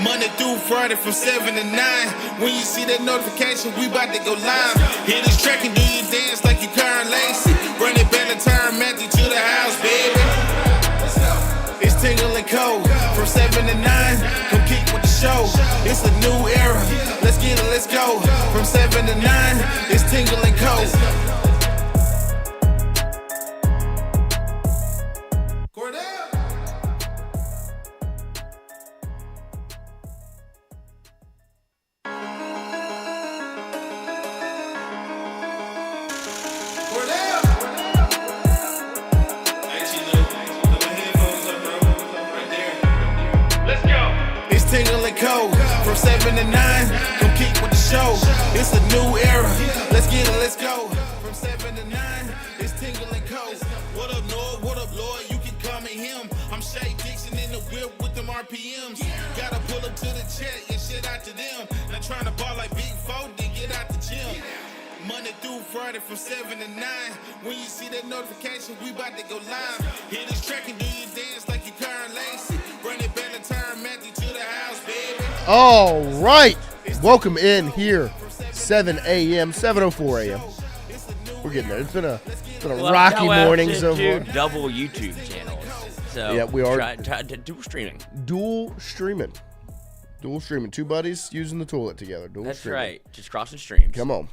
Monday through Friday from 7 to 9. When you see that notification, we about to go live. Hit this track and do your dance like you Karen Lacey. Run it back and turn Matthew to the house, baby. It's Tingle and Co. From 7 to 9. Come kick with the show. It's a new era. Let's get it, let's go. From 7 to 9. It's Tingle and Co. From 7 to 9, come kick with the show. It's a new era. Let's get it, let's go. From 7 to 9, it's Tingle and Co. What up, Lloyd? What up, Lloyd? You can call me him. I'm Shay Dixon in the whip with them RPMs. Gotta pull up to the chat and shit out to them. Not trying to ball like Big Four, then get out the gym. Monday through Friday from 7 to 9. When you see that notification, we about to go live. Hit this track and do your dance like you Karen Lacey. Run it back and turn Matthew to the house, baby. All right. Welcome in here. 7 a.m., 7:04 a.m. We're getting there. It's been a rocky morning so far. Double YouTube channels. So yeah, we are dual streaming. Dual streaming. Two buddies using the toilet together. That's streaming. Right. Just crossing streams. Come on.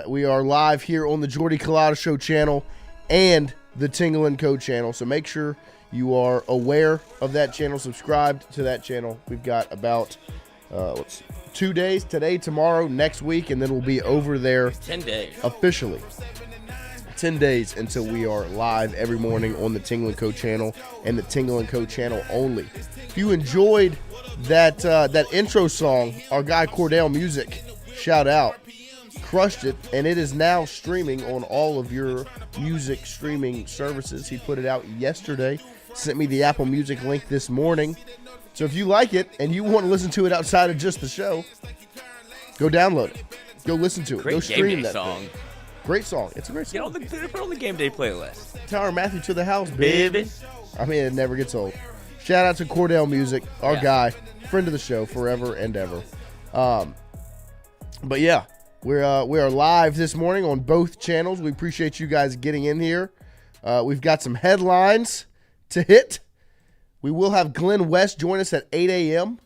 We are live here on the Jordy Collada Show channel and the Tingle and Co channel. So make sure you are aware of that channel. Subscribed to that channel. We've got about 2 days, today, tomorrow, next week, and then we'll be over there 10 days officially. 10 days until we are live every morning on the Tingle & Co channel and the Tingle & Co channel only. If you enjoyed that intro song, our guy Cordell Music, shout out, crushed it, and it is now streaming on all of your music streaming services. He put it out yesterday, sent me the Apple Music link this morning. So if you like it and you want to listen to it outside of just the show, go download it. Go listen to it. Great go stream that song. thing. Great song. It's a great song. Put it on the game day playlist. Tower Matthew to the house, baby. I mean, it never gets old. Shout out to Cordell Music, our guy, friend of the show, forever and ever. But yeah, we are live this morning on both channels. We appreciate you guys getting in here. We've got some headlines to hit. We will have Glenn West join us at 8 a.m.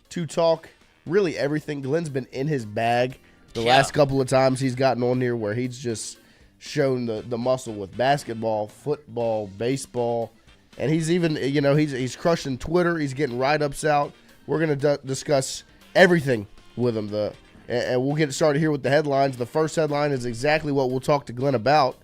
to talk really everything. Glenn's been in his bag the last couple of times he's gotten on here, where he's just shown the muscle with basketball, football, baseball, and he's even, he's crushing Twitter. He's getting write-ups out. We're going to discuss everything with him. And we'll get started here with the headlines. The first headline is exactly what we'll talk to Glenn about.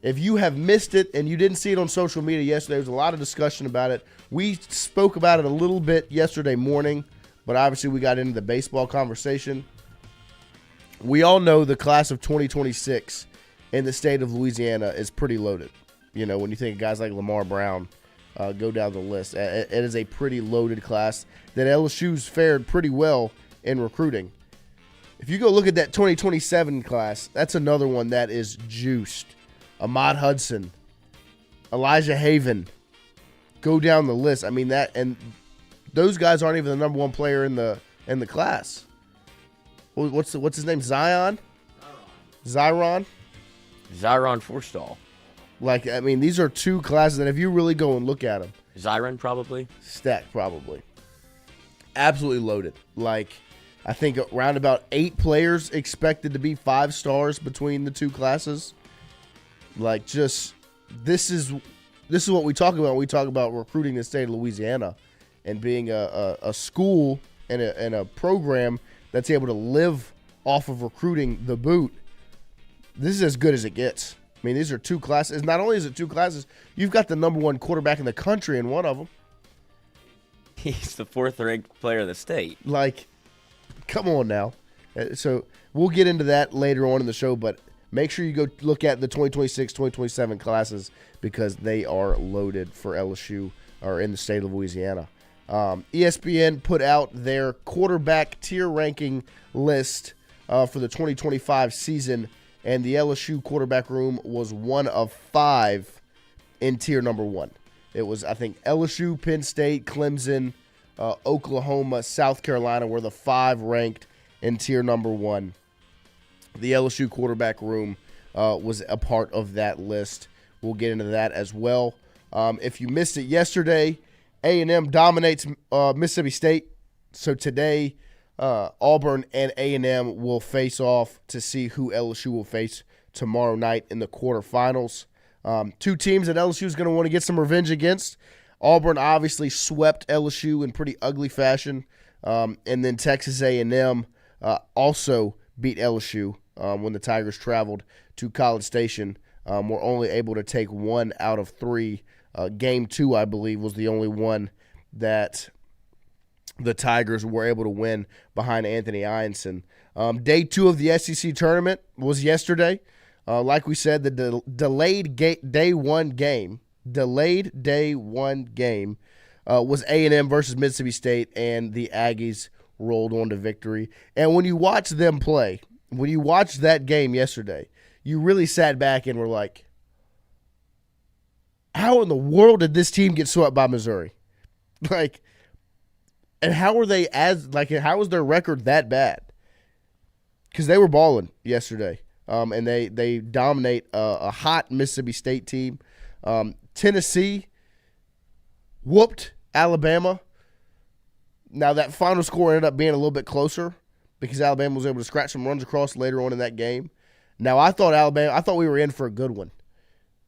If you have missed it and you didn't see it on social media yesterday, there was a lot of discussion about it. We spoke about it a little bit yesterday morning, but obviously we got into the baseball conversation. We all know the class of 2026 in the state of Louisiana is pretty loaded. You know, when you think of guys like Lamar Brown, go down the list. It is a pretty loaded class that LSU's fared pretty well in recruiting. If you go look at that 2027 class, that's another one that is juiced. Ahmad Hudson, Elijah Haven, go down the list. I mean, that, and those guys aren't even the number one player in the class. What's his name? Zion Forstall. Like, I mean, these are two classes that if you really go and look at them, Zyron probably. Stacked probably. Absolutely loaded. Like, I think around about 8 players expected to be 5 stars between the two classes. Like, just this is what we talk about when we talk about recruiting the state of Louisiana and being a school and a program that's able to live off of recruiting the boot. This is as good as it gets. I mean, these are 2 classes. Not only is it 2 classes, you've got the number 1 quarterback in the country in one of them. He's the 4th-ranked player of the state. Like, come on now. So we'll get into that later on in the show, but make sure you go look at the 2026, 2027 classes because they are loaded for LSU or in the state of Louisiana. ESPN put out their quarterback tier ranking list for the 2025 season, and the LSU quarterback room was one of 5 in tier number 1. It was, I think, LSU, Penn State, Clemson, Oklahoma, South Carolina were the 5 ranked in tier number 1. The LSU quarterback room was a part of that list. We'll get into that as well. If you missed it yesterday, A&M dominates Mississippi State. So today, Auburn and A&M will face off to see who LSU will face tomorrow night in the quarterfinals. 2 teams that LSU is going to want to get some revenge against. Auburn obviously swept LSU in pretty ugly fashion. And then Texas A&M also beat LSU when the Tigers traveled to College Station. Were only able to take 1 out of 3. Game 2, I believe, was the only one that the Tigers were able to win behind Anthony Ianson. Day 2 of the SEC tournament was yesterday. Like we said, the delayed day one game was A&M versus Mississippi State, and the Aggies rolled on to victory. And when you watch them play, when you watched that game yesterday, you really sat back and were like, how in the world did this team get swept by Missouri? And how are they how is their record that bad? Because they were balling yesterday. And they dominate a hot Mississippi State team. Tennessee whooped Alabama. Now, that final score ended up being a little bit closer because Alabama was able to scratch some runs across later on in that game. Now, I thought we were in for a good one,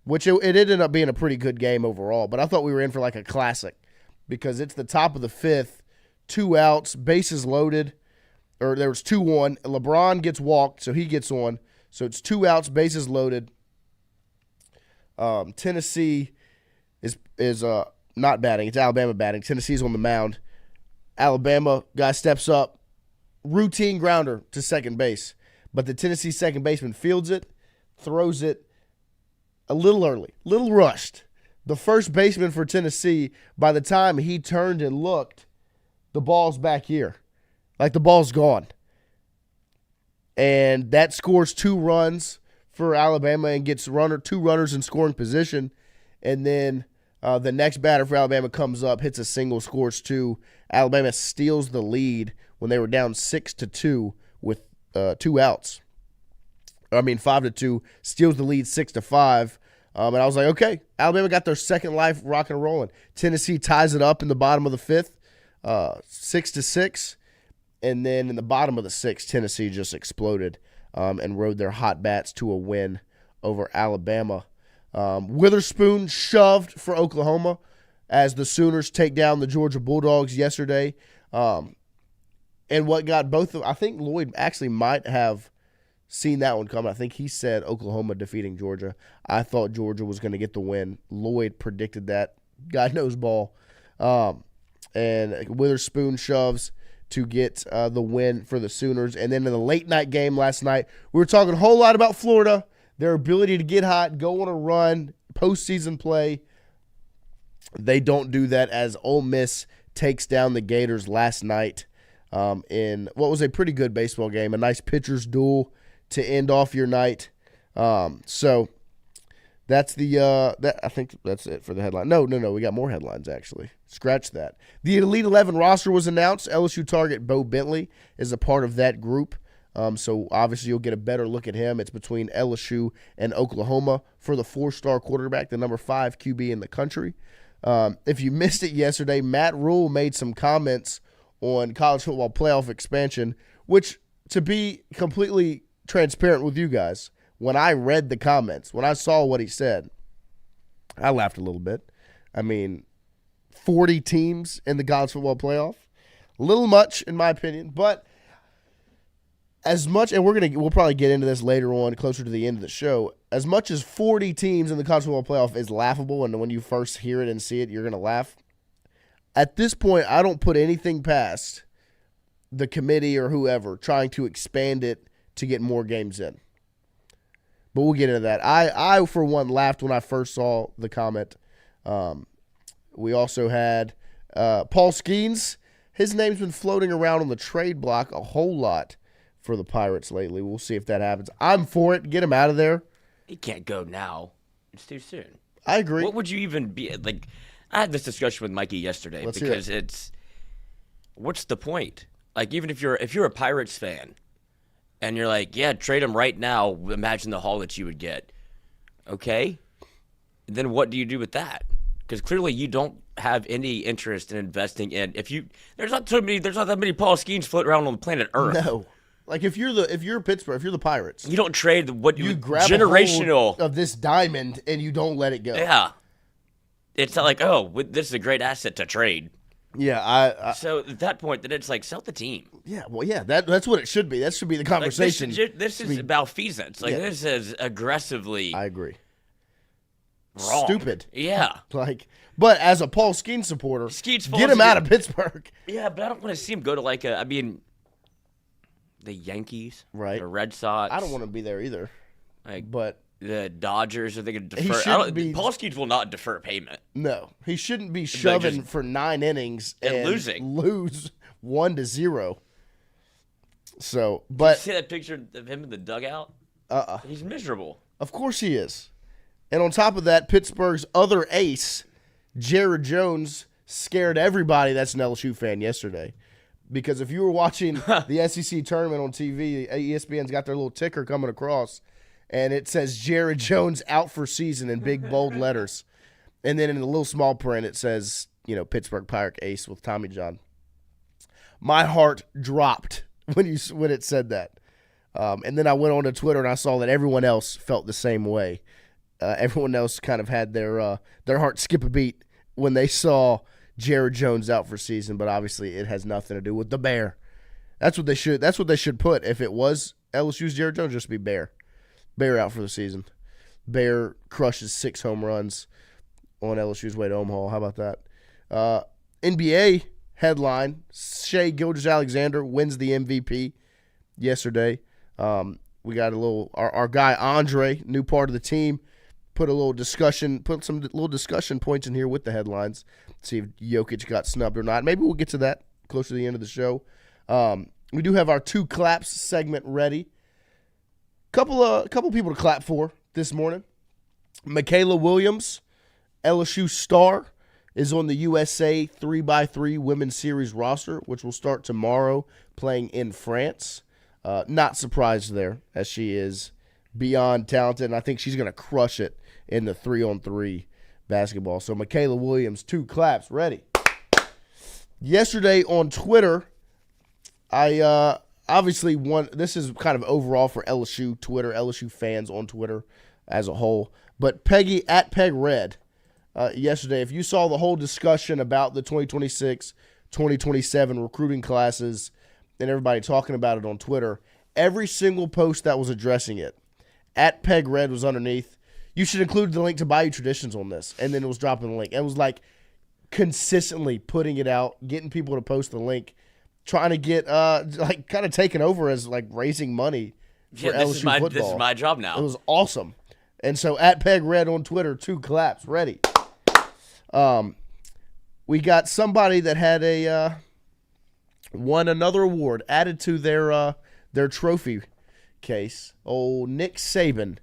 which it ended up being a pretty good game overall, but I thought we were in for like a classic because it's the top of the 5th, 2 outs, bases loaded, or there was 2-1. LeBron gets walked, so he gets on. So it's 2 outs, bases loaded. Tennessee is not batting. It's Alabama batting. Tennessee's on the mound. Alabama guy steps up, routine grounder to second base. But the Tennessee second baseman fields it, throws it a little early, little rushed. The first baseman for Tennessee, by the time he turned and looked, the ball's back here. Like the ball's gone. And that scores 2 runs for Alabama and gets 2 runners in scoring position. And then the next batter for Alabama comes up, hits a single, scores 2. Alabama steals the lead when they were down 6-2 with 2 outs. 5-2, steals the lead 6-5. And I was like, okay, Alabama got their second life rocking and rolling. Tennessee ties it up in the bottom of the 5th, 6-6. And then in the bottom of the 6th, Tennessee just exploded and rode their hot bats to a win over Alabama. Witherspoon shoved for Oklahoma as the Sooners take down the Georgia Bulldogs yesterday. And what got both of – I think Lloyd actually might have seen that one coming. I think he said Oklahoma defeating Georgia. I thought Georgia was going to get the win. Lloyd predicted that. God knows ball. And Witherspoon shoves to get the win for the Sooners. And then in the late-night game last night, we were talking a whole lot about Florida, their ability to get hot, go on a run, postseason play. They don't do that as Ole Miss takes down the Gators last night in what was a pretty good baseball game, a nice pitcher's duel to end off your night. So that's I think that's it for the headline. No, we got more headlines actually. Scratch that. The Elite 11 roster was announced. LSU target Bo Bentley is a part of that group. So obviously you'll get a better look at him. It's between LSU and Oklahoma for the 4-star quarterback, the number 5 QB in the country. If you missed it yesterday, Matt Rule made some comments on college football playoff expansion, which, to be completely transparent with you guys, when I read the comments, when I saw what he said, I laughed a little bit. 40 teams in the college football playoff, a little much in my opinion, but as much, and we'll probably get into this later on, closer to the end of the show. As much as 40 teams in the college football playoff is laughable, and when you first hear it and see it, you're going to laugh. At this point, I don't put anything past the committee or whoever trying to expand it to get more games in. But we'll get into that. I for one, laughed when I first saw the comment. We also had Paul Skeens. His name's been floating around on the trade block a whole lot for the Pirates lately. We'll see if that happens. I'm for it. Get him out of there. He can't go now. It's too soon. I agree. What would you even be like? I had this discussion with Mikey yesterday because it's what's the point? Like, even if you're a Pirates fan, and you're like, yeah, trade him right now. Imagine the haul that you would get. Okay, then what do you do with that? Because clearly you don't have any interest in investing in. There's not that many Paul Skeens floating around on the planet Earth. No. Like if you're Pittsburgh, if you're the Pirates, you don't trade what you grab generational a hold of this diamond and you don't let it go. Yeah, it's not like, oh, this is a great asset to trade. Yeah, so at that point, then it's like, sell the team. Yeah, well, yeah, that's what it should be. That should be the conversation. Like this is malfeasance. Like, this is aggressively. I agree. Wrong. Stupid. Yeah. But as a Paul Skeens supporter, Skeens get him out of Pittsburgh. Yeah, but I don't want to see him go to the Yankees, right? The Red Sox. I don't want to be there either. But the Dodgers, are they going to defer? Paul Skeens will not defer payment. No, he shouldn't be shoving for 9 innings and lose 1-0. So, but did you see that picture of him in the dugout? He's miserable. Of course he is. And on top of that, Pittsburgh's other ace, Jared Jones, scared everybody that's an LSU fan yesterday. Because if you were watching the SEC tournament on TV, ESPN's got their little ticker coming across, and it says Jared Jones out for season in big bold letters. And then in the little small print, it says, Pittsburgh Pirate ace with Tommy John. My heart dropped when it said that. And then I went on to Twitter and I saw that everyone else felt the same way. Everyone else kind of had their heart skip a beat when they saw Jared Jones out for season, but obviously it has nothing to do with the Bear. That's what they should put. If it was LSU's Jared Jones, just be Bear. Bear out for the season. Bear crushes 6 home runs on LSU's way to Omaha. How about that? NBA headline: Shai Gilgeous-Alexander wins the MVP yesterday. We got our guy Andre, new part of the team. Put some little discussion points in here with the headlines. See if Jokic got snubbed or not. Maybe we'll get to that closer to the end of the show. We do have our 2 claps segment ready. Couple people to clap for this morning. Michaela Williams, LSU star, is on the USA 3x3 Women's Series roster, which will start tomorrow, playing in France. Not surprised there, as she is beyond talented, and I think she's going to crush it in the 3-on-3 basketball. So Michaela Williams, 2 claps, ready. Yesterday on Twitter, I obviously this is kind of overall for LSU Twitter, LSU fans on Twitter as a whole. But Peggy at Peg Red yesterday, if you saw the whole discussion about the 2026, 2027 recruiting classes and everybody talking about it on Twitter, every single post that was addressing it, at Peg Red was underneath, you should include the link to Bayou Traditions on this. And then it was dropping the link. It was like consistently putting it out, getting people to post the link, trying to get kind of taken over as like raising money for LSU football. This is my job now. It was awesome. And so at Peg Red on Twitter, 2 claps, ready. We got somebody that had won another award added to their trophy case. Old Nick Saban.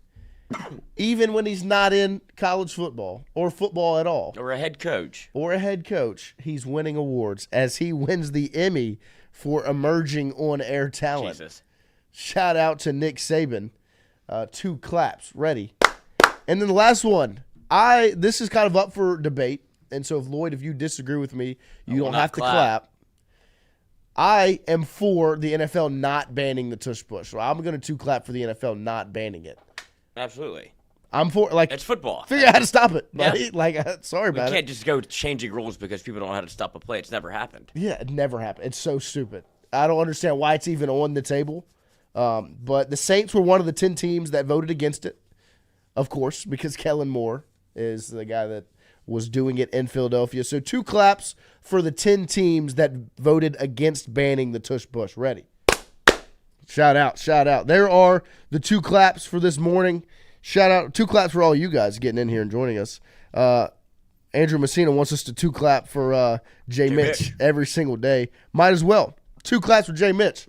Even when he's not in college football or football at all. Or a head coach. He's winning awards as he wins the Emmy for emerging on-air talent. Jesus. Shout out to Nick Saban. 2 claps. Ready. And then the last one. This is kind of up for debate. And so, Lloyd, if you disagree with me, you don't have to clap. I am for the NFL not banning the tush push. So I'm going to 2 clap for the NFL not banning it. Absolutely. I'm for it's football. Figure out how to stop it. Yeah. Right? Sorry about it. We can't just go changing rules because people don't know how to stop a play. It's never happened. Yeah, it never happened. It's so stupid. I don't understand why it's even on the table. But the Saints were one of the 10 teams that voted against it, of course, because Kellen Moore is the guy that was doing it in Philadelphia. So 2 claps for the 10 teams that voted against banning the tush push. Ready. Shout out. There are the 2 claps for this morning. Shout out, 2 claps for all you guys getting in here and joining us. Andrew Messina wants us to 2 clap for Jay Mitch every single day. Might as well. 2 claps for Jay Mitch.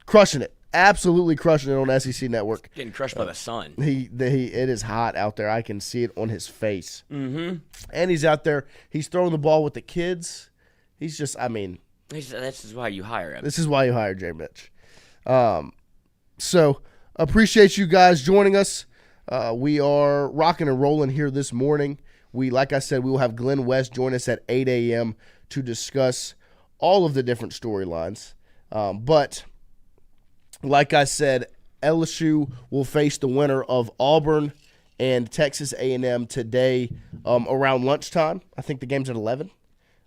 Crushing it. Absolutely crushing it on SEC Network. Getting crushed by the sun. It is hot out there. I can see it on his face. Mm-hmm. And he's out there. He's throwing the ball with the kids. He's just, This is why you hire him. This is why you hire Jay Mitch. So appreciate you guys joining us. We are rocking and rolling here this morning. Like I said, we will have Glenn West join us at 8 a.m. to discuss all of the different storylines. But like I said, LSU will face the winner of Auburn and Texas A&M today around lunchtime. I think the game's at 11,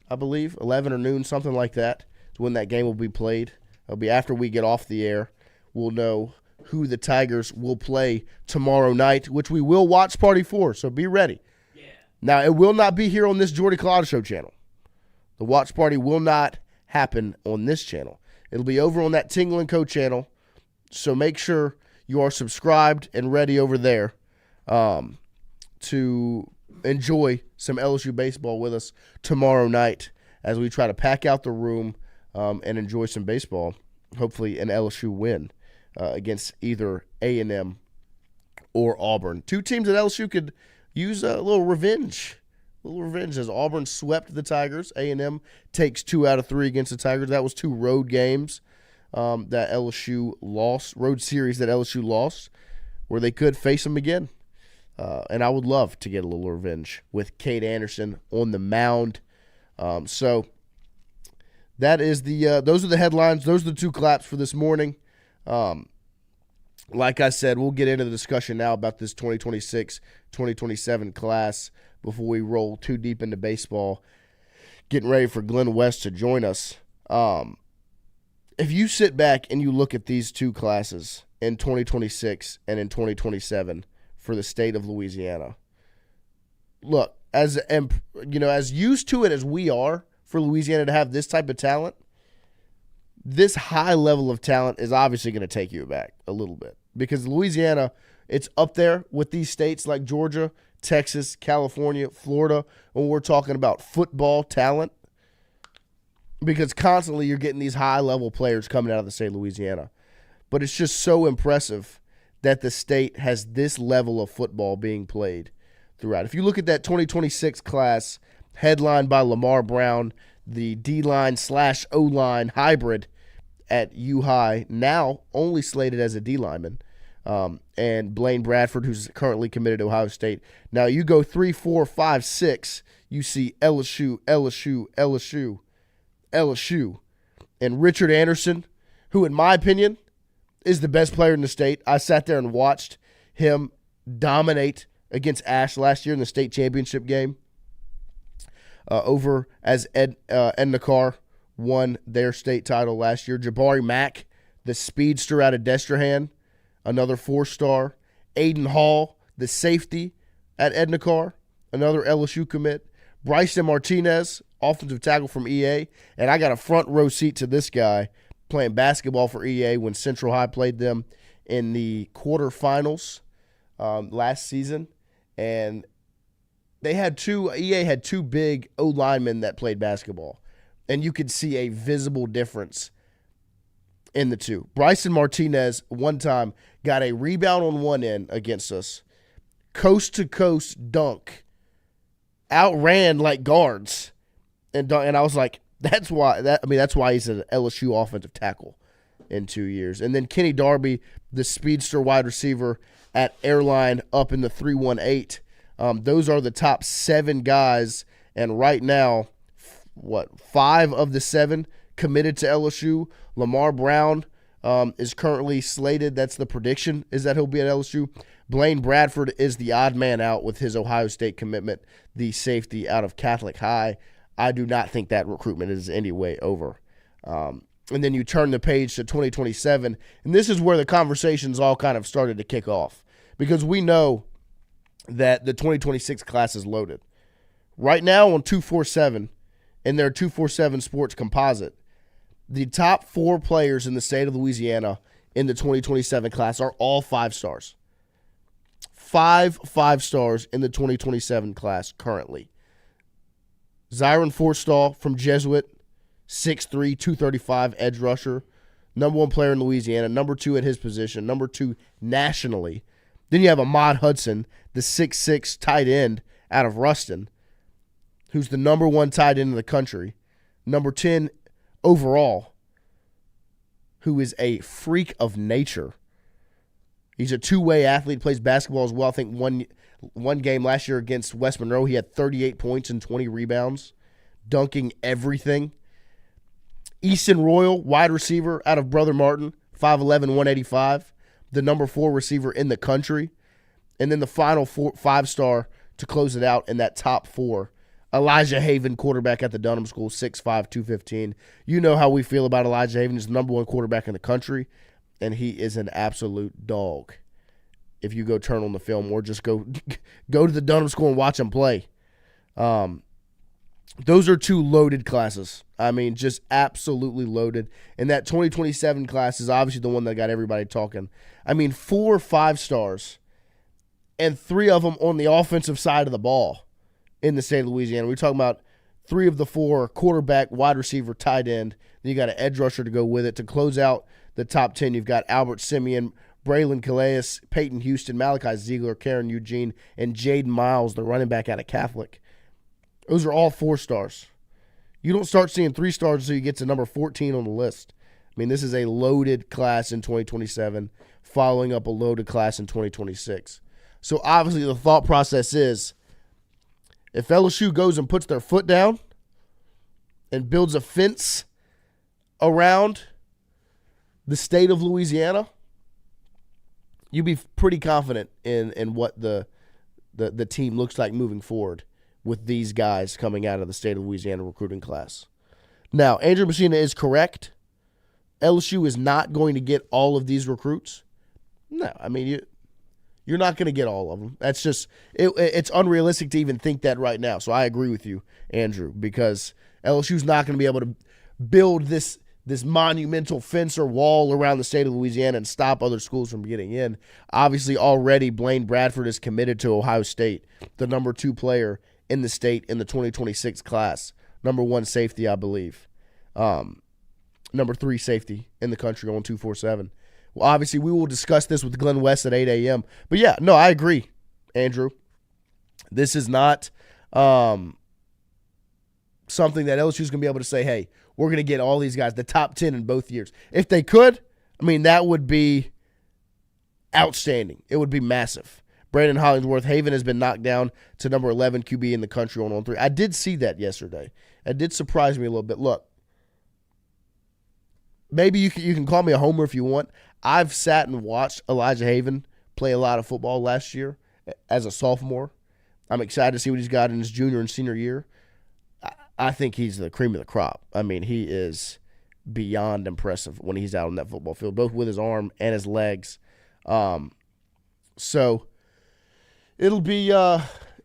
I believe. 11 or noon, something like that is when that game will be played. It'll be after we get off the air. We'll know who the Tigers will play tomorrow night, which we will watch Party for, so be ready. Yeah. Now, it will not be here on this Jordy Collado Show channel. The watch party will not happen on this channel. It'll be over on that Tingle & Co. channel, so make sure you are subscribed and ready over there to enjoy some LSU baseball with us tomorrow night as we try to pack out the room and enjoy some baseball, hopefully an LSU win against either A&M or Auburn. Two teams that LSU could use a little revenge. As Auburn swept the Tigers. A&M takes 2 out of 3 against the Tigers. That was 2 road games that LSU lost, road series that LSU lost, where they could face them again. And I would love to get a little revenge with Cade Anderson on the mound. So that is those are the headlines. Those are the 2 claps for this morning. Like I said, we'll get into the discussion now about this 2026-2027 class before we roll too deep into baseball, getting ready for Glenn West to join us. If you sit back and you look at these 2 classes in 2026 and in 2027 for the state of Louisiana, look, as used to it as we are for Louisiana to have this type of talent, this high level of talent is obviously going to take you aback a little bit because Louisiana, it's up there with these states like Georgia, Texas, California, Florida, when we're talking about football talent, because constantly you're getting these high-level players coming out of the state of Louisiana. But it's just so impressive that the state has this level of football being played throughout. If you look at that 2026 class headlined by Lamar Brown, the D-line/O-line hybrid at U-High, now only slated as a D-lineman, and Blaine Bradford, who's currently committed to Ohio State. Now you go 3, 4, 5, 6, you see LSU, and Richard Anderson, who in my opinion is the best player in the state. I sat there and watched him dominate against Ash last year in the state championship game over as Edna Carr won their state title last year. Jabari Mack, the speedster out of Destrehan, another 4-star. Aiden Hall, the safety at Edna Carr, another LSU commit. Bryson Martinez, offensive tackle from EA. And I got a front row seat to this guy playing basketball for EA when Central High played them in the quarterfinals last season. And EA had 2 big O-linemen that played basketball. And you could see a visible difference in the 2. Bryson Martinez one time got a rebound on one end against us, coast-to-coast dunk, outran like guards, and I was like, that's why he's an LSU offensive tackle in 2 years. And then Kenny Darby, the speedster wide receiver at Airline, up in the 318. Those are the top 7 guys, and right now, 5 of the 7 committed to LSU. Lamar Brown is currently slated. That's the prediction, is that he'll be at LSU. Blaine Bradford is the odd man out with his Ohio State commitment, the safety out of Catholic High. I do not think that recruitment is any way over. And then you turn the page to 2027, and this is where the conversations all kind of started to kick off, because we know that the 2026 class is loaded. Right now on 247, in their 247 Sports Composite, the top 4 players in the state of Louisiana in the 2027 class are all 5 stars. 5 5-stars in the 2027 class currently. Zyron Forstall from Jesuit, 6'3", 235 edge rusher, number 1 player in Louisiana, number 2 at his position, number 2 nationally. Then you have Ahmad Hudson, the 6'6" tight end out of Ruston, who's the number 1 tight end in the country. Number 10 overall, who is a freak of nature. He's a two-way athlete, plays basketball as well. I think one game last year against West Monroe, he had 38 points and 20 rebounds, dunking everything. Easton Royal, wide receiver out of Brother Martin, 5'11", 185, the number 4 receiver in the country. And then the final 5-star to close it out in that top 4, Elijah Haven, quarterback at the Dunham School, 6'5", 215. You know how we feel about Elijah Haven. He's the number 1 quarterback in the country, and he is an absolute dog. If you go turn on the film or just go to the Dunham School and watch him play. Those are 2 loaded classes. I mean, just absolutely loaded. And that 2027 class is obviously the one that got everybody talking. I mean, 4 5-stars and 3 of them on the offensive side of the ball in the state of Louisiana. We're talking about 3 of the 4 quarterback, wide receiver, tight end. Then you got an edge rusher to go with it. To close out the top 10, you've got Albert Simeon, Braylon Calais, Peyton Houston, Malachi Ziegler, Karen Eugene, and Jaden Miles, the running back out of Catholic. Those are all 4-stars. You don't start seeing 3-stars until you get to number 14 on the list. I mean, this is a loaded class in 2027, following up a loaded class in 2026. So obviously the thought process is, if LSU goes and puts their foot down and builds a fence around the state of Louisiana, you'd be pretty confident in what the team looks like moving forward with these guys coming out of the state of Louisiana recruiting class. Now, Andrew Messina is correct. LSU is not going to get all of these recruits. No, I mean, you're not going to get all of them. That's just it's unrealistic to even think that right now. So I agree with you, Andrew, because LSU's not going to be able to build this monumental fence or wall around the state of Louisiana and stop other schools from getting in. Obviously, already Blaine Bradford is committed to Ohio State, the number 2 player in the state in the 2026 class. Number 1 safety, I believe. Number 3 safety in the country on 247. Well, obviously, we will discuss this with Glenn West at 8 a.m. But, yeah, no, I agree, Andrew. This is not something that LSU is going to be able to say, hey, we're going to get all these guys, the top 10 in both years. If they could, I mean, that would be outstanding. It would be massive. Brandon Hollingsworth, Haven has been knocked down to number 11 QB in the country on 3. I did see that yesterday. It did surprise me a little bit. Look, maybe you can call me a homer if you want. I've sat and watched Elijah Haven play a lot of football last year as a sophomore. I'm excited to see what he's got in his junior and senior year. I think he's the cream of the crop. I mean, he is beyond impressive when he's out on that football field, both with his arm and his legs. So it'll be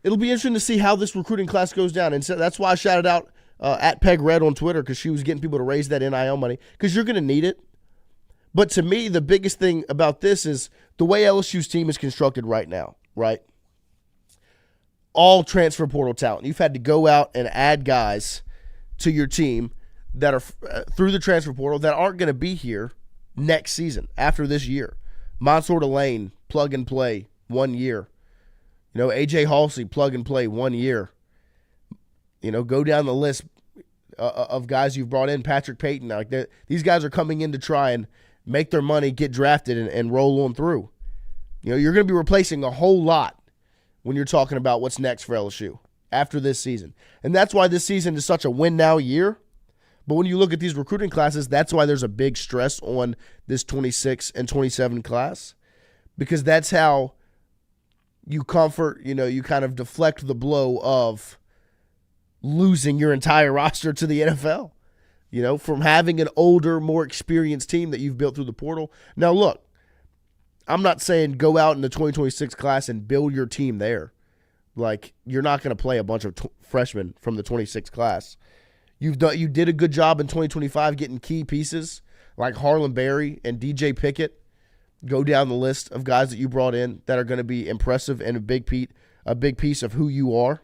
interesting to see how this recruiting class goes down. And so that's why I shouted out at Peg Red on Twitter, because she was getting people to raise that NIL money, because you're going to need it. But to me, the biggest thing about this is the way LSU's team is constructed right now, right? All transfer portal talent. You've had to go out and add guys to your team that are through the transfer portal that aren't going to be here next season, after this year. Mansour Delane, plug and play, 1 year. You know, A.J. Halsey, plug and play, 1 year. You know, go down the list of guys you've brought in. Patrick Payton. Like these guys are coming in to try and make their money, get drafted, and roll on through. You know, you're going to be replacing a whole lot when you're talking about what's next for LSU after this season. And that's why this season is such a win-now year. But when you look at these recruiting classes, that's why there's a big stress on this 26 and 27 class, because that's how you comfort, you know, you kind of deflect the blow of losing your entire roster to the NFL, you know, from having an older, more experienced team that you've built through the portal. Now, look, I'm not saying go out in the 2026 class and build your team there. Like, you're not going to play a bunch of freshmen from the 26 class. You did a good job in 2025 getting key pieces like Harlan Berry and DJ Pickett. Go down the list of guys that you brought in that are going to be impressive and a big piece of who you are.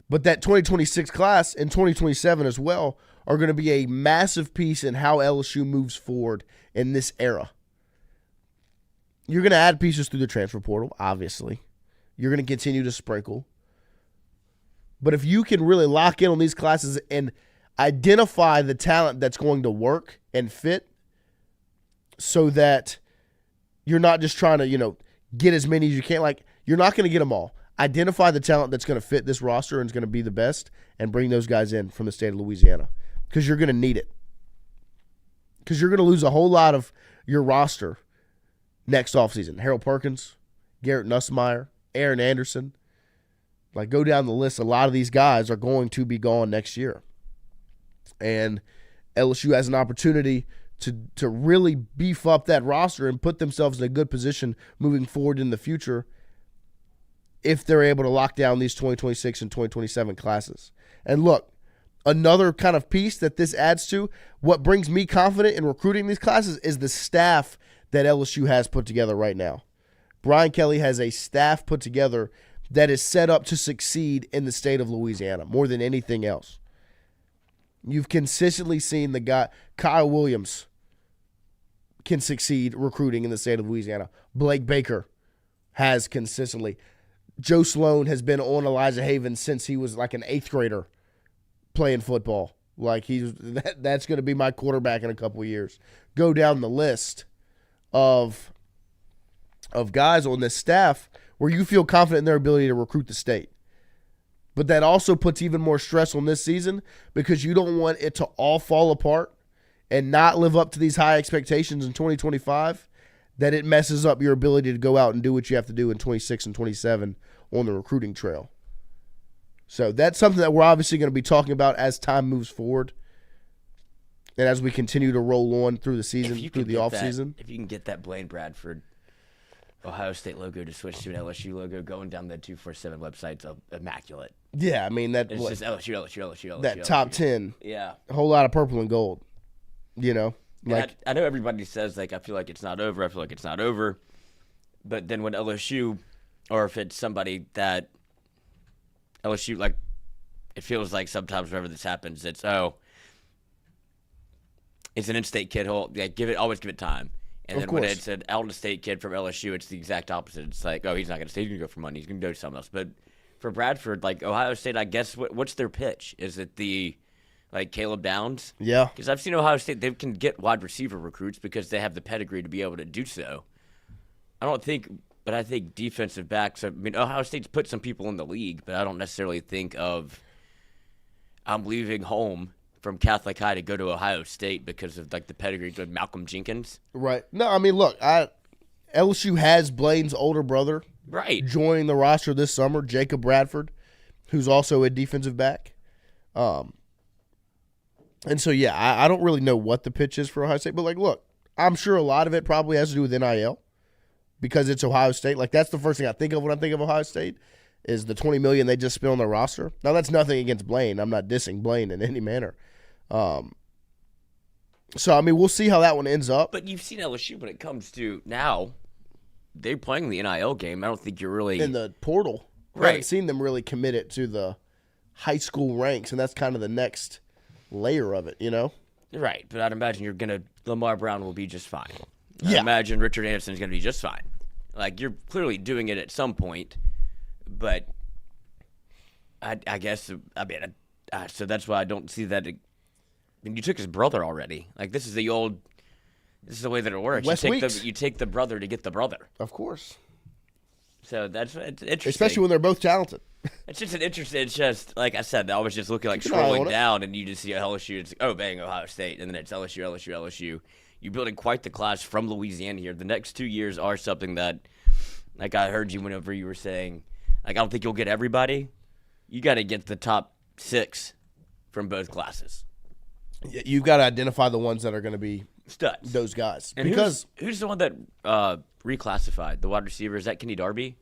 But that 2026 class and 2027 as well are going to be a massive piece in how LSU moves forward in this era. You're going to add pieces through the transfer portal, obviously. You're going to continue to sprinkle. But if you can really lock in on these classes, and identify the talent that's going to work and fit so that you're not just trying to, get as many as you can. Like, you're not going to get them all. Identify the talent that's going to fit this roster and is going to be the best and bring those guys in from the state of Louisiana because you're going to need it. Because you're going to lose a whole lot of your roster next offseason. Harold Perkins, Garrett Nussmeier, Aaron Anderson. Like, go down the list. A lot of these guys are going to be gone next year. And LSU has an opportunity to really beef up that roster and put themselves in a good position moving forward in the future if they're able to lock down these 2026 and 2027 classes. And look, another kind of piece that this adds to, what brings me confident in recruiting these classes is the staff that LSU has put together right now. Brian Kelly has a staff put together that is set up to succeed in the state of Louisiana more than anything else. You've consistently seen the guy, Kyle Williams, can succeed recruiting in the state of Louisiana. Blake Baker has consistently. Joe Sloan has been on Elijah Haven since he was like an 8th grader playing football. Like, that's going to be my quarterback in a couple of years. Go down the list of guys on this staff where you feel confident in their ability to recruit the state. But that also puts even more stress on this season because you don't want it to all fall apart and not live up to these high expectations in 2025, that it messes up your ability to go out and do what you have to do in 26 and 27 on the recruiting trail. So that's something that we're obviously going to be talking about as time moves forward and as we continue to roll on through the season, through the offseason. If you can get that Blaine Bradford Ohio State logo to switch to an LSU logo going down the 247 website's immaculate. Yeah, I mean, it's just LSU. That top 10. Yeah. A whole lot of purple and gold, Like, I know everybody says, like, I feel like it's not over. But then when LSU, or if it's somebody that LSU, like, it feels like sometimes whenever this happens, it's an in-state kid. Always give it time. And then when it's an out-of-state kid from LSU, it's the exact opposite. It's like, oh, he's not going to stay. He's going to go for money. He's going to go to something else. But for Bradford, like, Ohio State, I guess, what's their pitch? Is it like Caleb Downs? Yeah. Because I've seen Ohio State, they can get wide receiver recruits because they have the pedigree to be able to do so. I think defensive backs, Ohio State's put some people in the league, but I don't necessarily think of I'm leaving home from Catholic High to go to Ohio State because of, like, the pedigree of Malcolm Jenkins. Right. No, I mean, look, LSU has Blaine's older brother joining the roster this summer, Jacob Bradford, who's also a defensive back. And so, yeah, I don't really know what the pitch is for Ohio State. But, like, look, I'm sure a lot of it probably has to do with NIL because it's Ohio State. Like, that's the first thing I think of when I think of Ohio State is the $20 million they just spent on their roster. Now, that's nothing against Blaine. I'm not dissing Blaine in any manner. So, I mean, we'll see how that one ends up. But you've seen LSU when it comes to now, they're playing the NIL game. I don't think you're really in the portal. Right. I haven't seen them really commit it to the high school ranks, and that's kind of the next layer of it, Right, but I'd imagine Lamar Brown will be just fine. Yeah. I imagine Richard Anderson is going to be just fine. Like, you're clearly doing it at some point, but I guess, so that's why I don't see that. You took his brother already. Like, this is the way that it works. You take the brother to get the brother. Of course. So it's interesting. Especially when they're both talented. It's just it's just, like I said, I was just looking, like, scrolling down, and you just see LSU. It's like, oh, bang, Ohio State. And then it's LSU. You're building quite the class from Louisiana here. The next 2 years are something that, like I heard you whenever you were saying, like, I don't think you'll get everybody. You got to get the top 6 from both classes. You've got to identify the ones that are going to be studs, those guys. And because who's the one that reclassified the wide receiver? Is that Kenny Darby?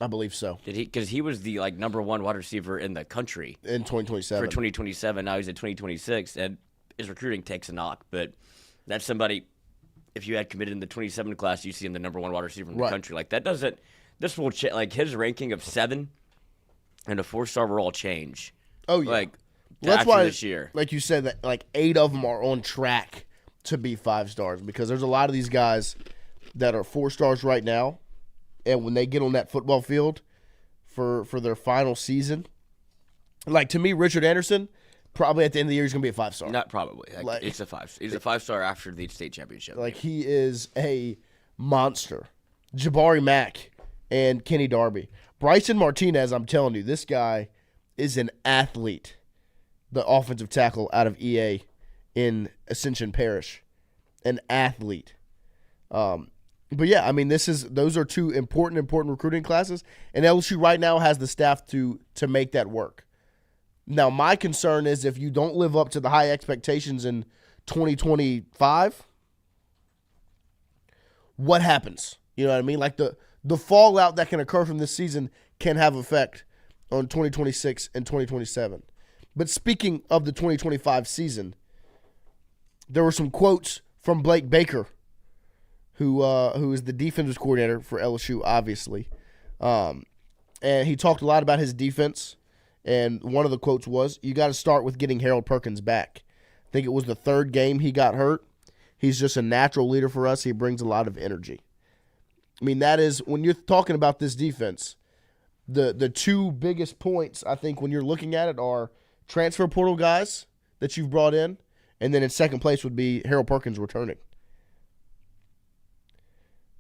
I believe so. Did he? Because he was the, like, number 1 wide receiver in the country in 2027. For 2027, now he's at 2026, and his recruiting takes a knock. But that's somebody. If you had committed in the 27 class, you see him the number 1 wide receiver in the country. Like, that doesn't. This will like his ranking of 7 and a 4-star will all change. Oh yeah. Like. That's why, this year, like you said, that like 8 of them are on track to be 5 stars because there's a lot of these guys that are 4 stars right now, and when they get on that football field for their final season, like to me, Richard Anderson, Probably at the end of the year, he's going to be a 5-star. Not probably. Like- It's a 5. He's a 5-star after the state championship. Like, he is a monster. Jabari Mack and Kenny Darby. Bryson Martinez, I'm telling you, this guy is an athlete. The offensive tackle out of EA in Ascension Parish. An athlete. But yeah, I mean, those are two important recruiting classes, and LSU right now has the staff to make that work. Now, my concern is if you don't live up to the high expectations in 2025, what happens? You know what I mean? Like the fallout that can occur from this season can have effect on 2026 and 2027. But speaking of the 2025 season, there were some quotes from Blake Baker, who is the defensive coordinator for LSU, obviously. And he talked a lot about his defense. And one of the quotes was, you got to start with getting Harold Perkins back. I think it was the third game he got hurt. He's just a natural leader for us. He brings a lot of energy. I mean, that is, when you're talking about this defense, the two biggest points, I think, when you're looking at it are transfer portal guys that you've brought in, and then in second place would be Harold Perkins returning.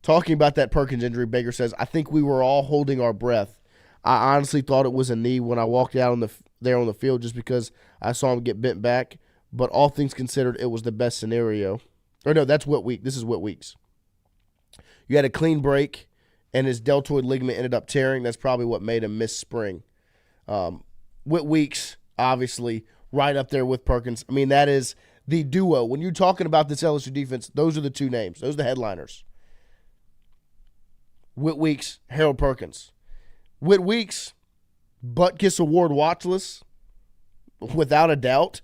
Talking about that Perkins injury, Baker says, I think we were all holding our breath. I honestly thought it was a knee when I walked out there on the field just because I saw him get bent back. But all things considered, it was the best scenario. Or no, that's Whit Weeks. This is Whit Weeks. You had a clean break, and his deltoid ligament ended up tearing. That's probably what made him miss spring. Whit Weeks, obviously, right up there with Perkins. I mean, that is the duo. When you're talking about this LSU defense, those are the two names. Those are the headliners. Whit Weeks, Harold Perkins. Whit Weeks, Butkus Award watch list, without a doubt.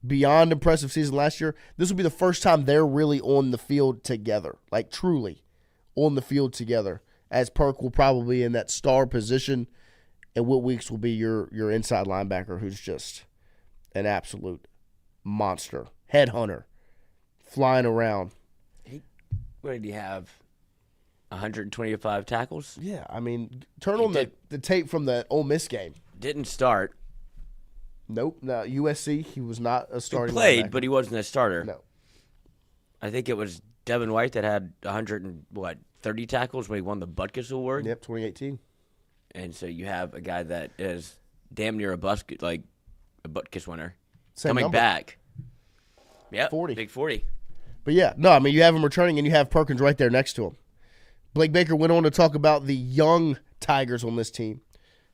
Beyond impressive season last year. This will be the first time they're really on the field together, like truly on the field together, as Perk will probably be in that star position, and Whit Weeks will be your inside linebacker who's just an absolute monster, headhunter, flying around. What did he have? 125 tackles? Yeah, I mean, turn on the tape from the Ole Miss game. Didn't start. Nope. No, USC, he was not a starting He played, linebacker. but he wasn't a starter. No. I think it was Devin White that had 30 tackles when he won the Butkus Award. Yep, 2018. And so you have a guy that is damn near a Butkus winner Same coming number. back. Yep, 40. big 40. But yeah, no, I mean, you have him returning and you have Perkins right there next to him. Blake Baker went on to talk about the young Tigers on this team.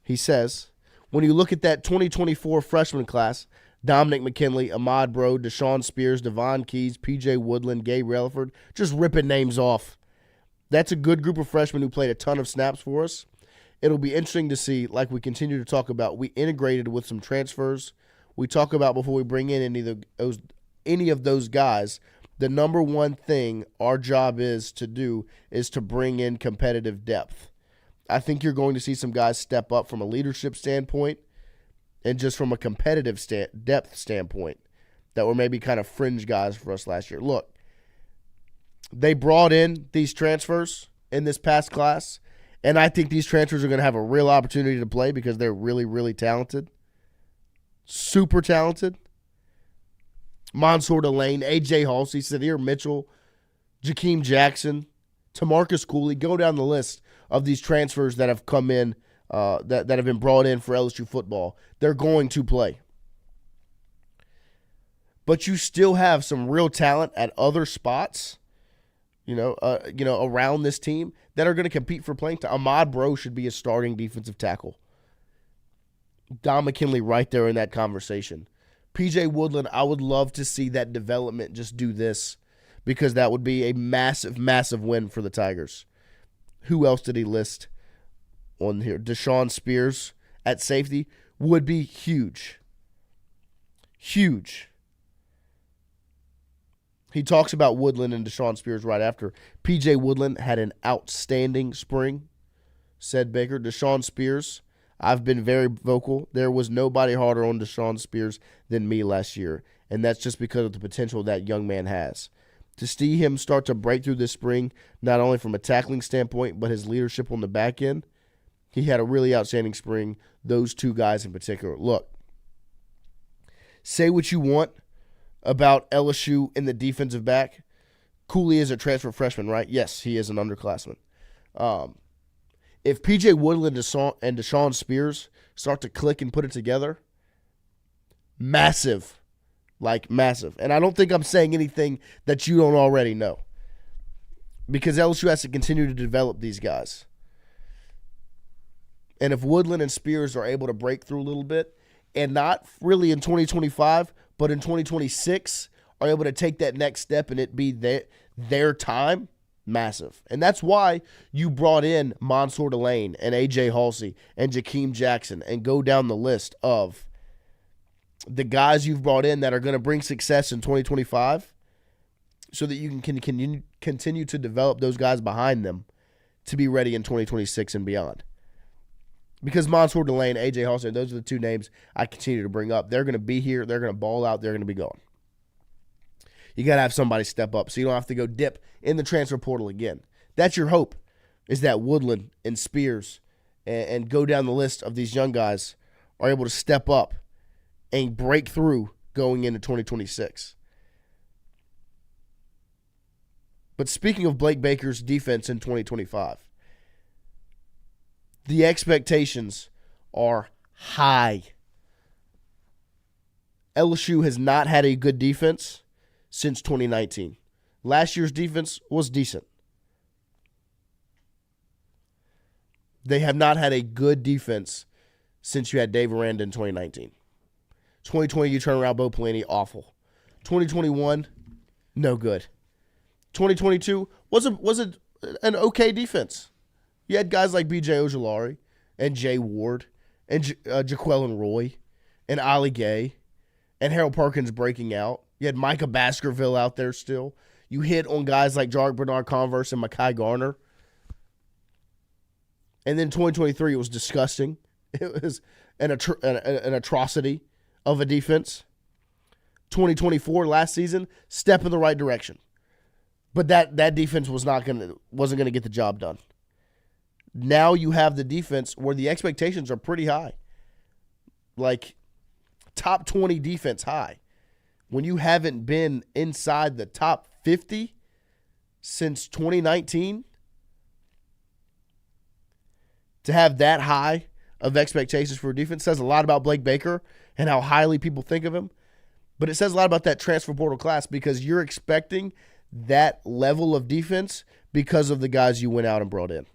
He says, when you look at that 2024 freshman class, Dominic McKinley, Ahmad Bro, Deshaun Spears, Devon Keys, P.J. Woodland, Gabe Relaford, just ripping names off. That's a good group of freshmen who played a ton of snaps for us. It'll be interesting to see, like we continue to talk about, we integrated with some transfers. We talk about before we bring in any of those guys, the number one thing our job is to do is to bring in competitive depth. I think you're going to see some guys step up from a leadership standpoint and just from a competitive depth standpoint that were maybe kind of fringe guys for us last year. Look, they brought in these transfers in this past class, and I think these transfers are going to have a real opportunity to play because they're really, really talented. Super talented. Mansour Delane, A.J. Halsey, Sadir Mitchell, Jakeem Jackson, Tamarcus Cooley. Go down the list of these transfers that have come in, that have been brought in for LSU football. They're going to play. But you still have some real talent at other spots, around this team that are going to compete for playing time. Ahmad Bro should be a starting defensive tackle. Don McKinley right there in that conversation. P.J. Woodland, I would love to see that development just do this because that would be a massive, massive win for the Tigers. Who else did he list on here? Deshaun Spears at safety would be huge. Huge. He talks about Woodland and Deshaun Spears right after. P.J. Woodland had an outstanding spring, said Baker. Deshaun Spears, I've been very vocal. There was nobody harder on Deshaun Spears than me last year, and that's just because of the potential that young man has. To see him start to break through this spring, not only from a tackling standpoint, but his leadership on the back end, he had a really outstanding spring, those two guys in particular. Look, say what you want about LSU in the defensive back. Cooley is a transfer freshman, right? Yes, he is an underclassman. If P.J. Woodland and Deshaun Spears start to click and put it together, massive. Like, massive. And I don't think I'm saying anything that you don't already know. Because LSU has to continue to develop these guys. And if Woodland and Spears are able to break through a little bit, and not really in 2025, but in 2026, are able to take that next step and it be their time, massive. And that's why you brought in Mansour Delane and A.J. Halsey and Jakeem Jackson and go down the list of the guys you've brought in that are going to bring success in 2025 so that you can continue to develop those guys behind them to be ready in 2026 and beyond. Because Mansour Delane, A.J. Halsey, those are the two names I continue to bring up. They're going to be here. They're going to ball out. They're going to be gone. You got to have somebody step up so you don't have to go dip in the transfer portal again. That's your hope, is that Woodland and Spears and go down the list of these young guys are able to step up and break through going into 2026. But speaking of Blake Baker's defense in 2025, the expectations are high. LSU has not had a good defense since 2019. Last year's defense was decent. They have not had a good defense since you had Dave Aranda in 2019. 2020, you turn around Bo Pelini, awful. 2021, no good. 2022 was an okay defense. You had guys like B.J. Ojulari and Jay Ward and Jaquelin Roy and Ali Gay and Harold Perkins breaking out. You had Micah Baskerville out there still. You hit on guys like Jarek Bernard-Converse and Mekhi Garner. And then 2023 was disgusting. It was an atrocity of a defense. 2024 last season, step in the right direction. But that defense wasn't going to get the job done. Now you have the defense where the expectations are pretty high. Like top 20 defense high. When you haven't been inside the top 50 since 2019, to have that high of expectations for a defense says a lot about Blake Baker and how highly people think of him. But it says a lot about that transfer portal class because you're expecting that level of defense because of the guys you went out and brought in.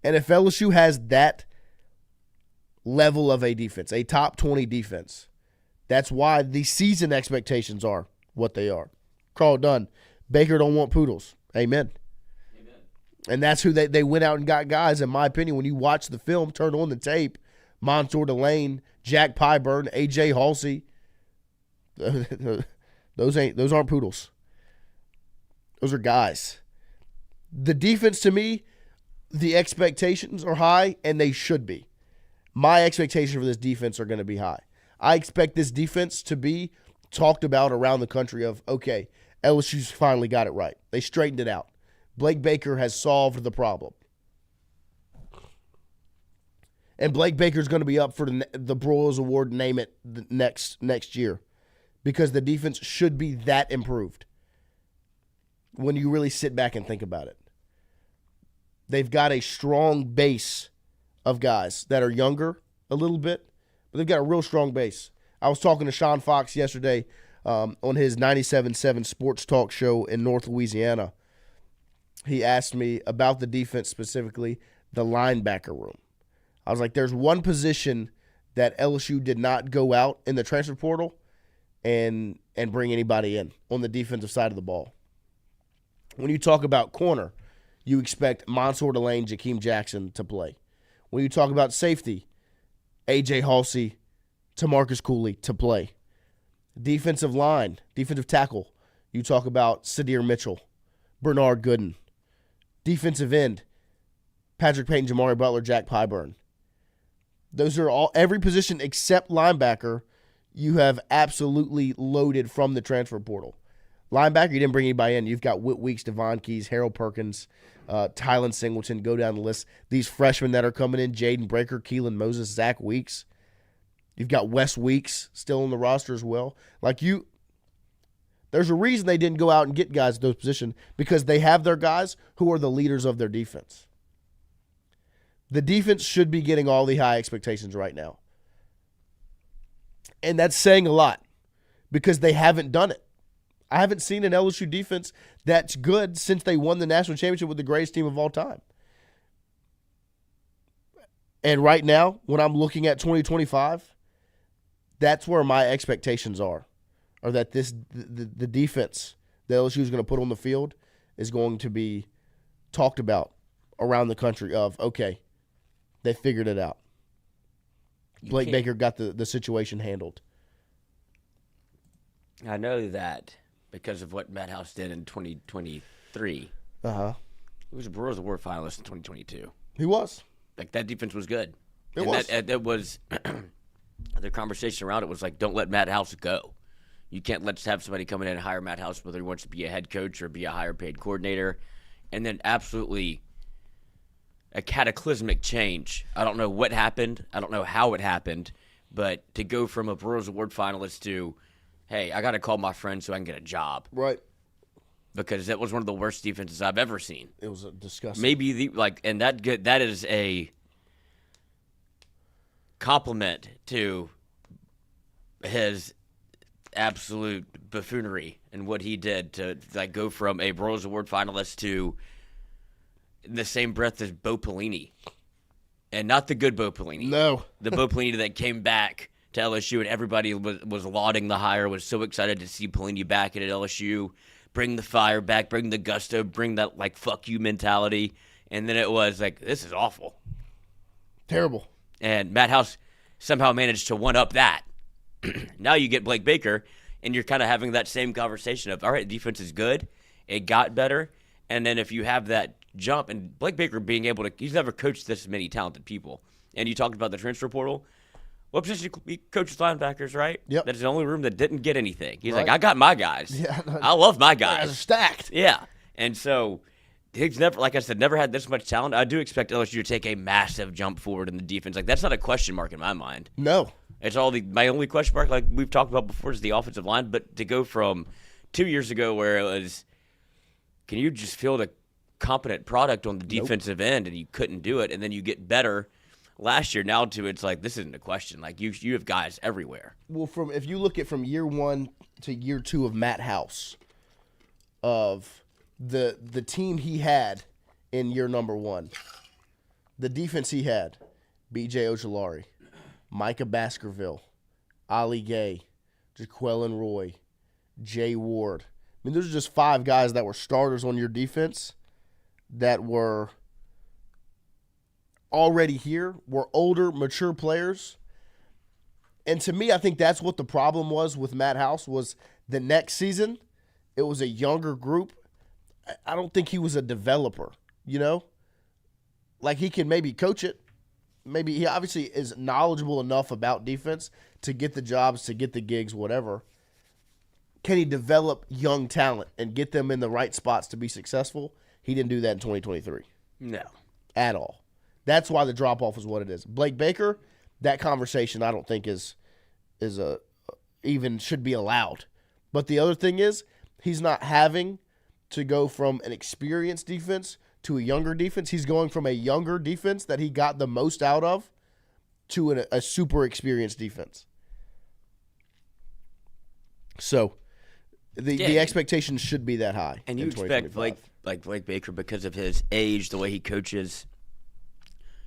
And if LSU has that level of a defense, a top 20 defense, that's why the season expectations are what they are. Carl Dunn, Baker don't want poodles. Amen. And that's who they went out and got guys, in my opinion. When you watch the film, turn on the tape, Mansour Delane, Jack Pyburn, A.J. Halsey, those aren't poodles. Those are guys. The defense, to me, the expectations are high, and they should be. My expectations for this defense are going to be high. I expect this defense to be talked about around the country of, okay, LSU's finally got it right. They straightened it out. Blake Baker has solved the problem. And Blake Baker's going to be up for the Broyles Award, name it, next year. Because the defense should be that improved when you really sit back and think about it. They've got a strong base of guys that are younger a little bit, but they've got a real strong base. I was talking to Sean Fox yesterday on his 97.7 sports talk show in North Louisiana. He asked me about the defense, specifically the linebacker room. I was like, there's one position that LSU did not go out in the transfer portal and bring anybody in on the defensive side of the ball. When you talk about corner, you expect Mansour Delane, Jakeem Jackson to play. When you talk about safety, A.J. Halsey, Tamarcus Cooley to play. Defensive line, defensive tackle, you talk about Sadir Mitchell, Bernard Gooden. Defensive end, Patrick Payton, Jamari Butler, Jack Pyburn. Those are all, every position except linebacker, you have absolutely loaded from the transfer portal. Linebacker, you didn't bring anybody in. You've got Whit Weeks, Devon Keys, Harold Perkins, Tylen Singleton, go down the list. These freshmen that are coming in, Jaden Breaker, Keelan Moses, Zach Weeks. You've got Wes Weeks still on the roster as well. There's a reason they didn't go out and get guys at those positions, because they have their guys who are the leaders of their defense. The defense should be getting all the high expectations right now. And that's saying a lot because they haven't done it. I haven't seen an LSU defense that's good since they won the national championship with the greatest team of all time. And right now, when I'm looking at 2025, that's where my expectations are that the defense that LSU is going to put on the field is going to be talked about around the country of, okay, they figured it out. Blake Baker got the situation handled. I know that because of what Matt House did in 2023. Uh-huh. He was a Brewers Award finalist in 2022. He was. Like, that defense was good. It was. That was the conversation around it was like, don't let Matt House go. You can't let's have somebody come in and hire Matt House, whether he wants to be a head coach or be a higher paid coordinator, and then absolutely a cataclysmic change. I don't know what happened. I don't know how it happened, but to go from a Brewers Award finalist to, hey, I got to call my friend so I can get a job. Right. Because that was one of the worst defenses I've ever seen. It was disgusting. Maybe and that is a compliment to his absolute buffoonery and what he did to go from a Brewers Award finalist to in the same breath as Bo Pelini. And not the good Bo Pelini. No. The Bo Pelini that came back to LSU and everybody was lauding the hire, was so excited to see Pelini back at LSU, bring the fire back, bring the gusto, bring that fuck you mentality. And then it was like, this is awful. Terrible. And Matt House somehow managed to one-up that. Now you get Blake Baker, and you're kind of having that same conversation of, all right, defense is good, it got better, and then if you have that jump, and Blake Baker being able to, he's never coached this many talented people. And you talked about the transfer portal. What position he coaches linebackers, right? Yep. That's the only room that didn't get anything. He's Right. like, I got my guys. Yeah, I love my guys guys. are stacked. Yeah. And so he's never, like I said, never had this much talent. I do expect LSU to take a massive jump forward in the defense. Like, that's not a question mark in my mind. No. It's my only question mark, like we've talked about before, is the offensive line. But to go from 2 years ago where it was, can you just field a competent product on the defensive end, and you couldn't do it, and then you get better last year, now to it's like, this isn't a question. Like, you have guys everywhere. Well, if you look at from year 1 to year 2 of Matt House, of the team he had in year number 1, the defense he had, B.J. Ojolari, Micah Baskerville, Ali Gay, Jaquelin Roy, Jay Ward. I mean, those are just 5 guys that were starters on your defense that were already here, were older, mature players. And to me, I think that's what the problem was with Matt House, was the next season, it was a younger group. I don't think he was a developer, you know? Like, he can maybe coach it. Maybe he obviously is knowledgeable enough about defense to get the jobs, to get the gigs, whatever. Can he develop young talent and get them in the right spots to be successful? He didn't do that in 2023. No. At all. That's why the drop-off is what it is. Blake Baker, that conversation I don't think is even should be allowed. But the other thing is, he's not having to go from an experienced defense to a younger defense. He's going from a younger defense that he got the most out of to a super experienced defense. So the expectations should be that high. And you expect Blake Baker, because of his age, the way he coaches,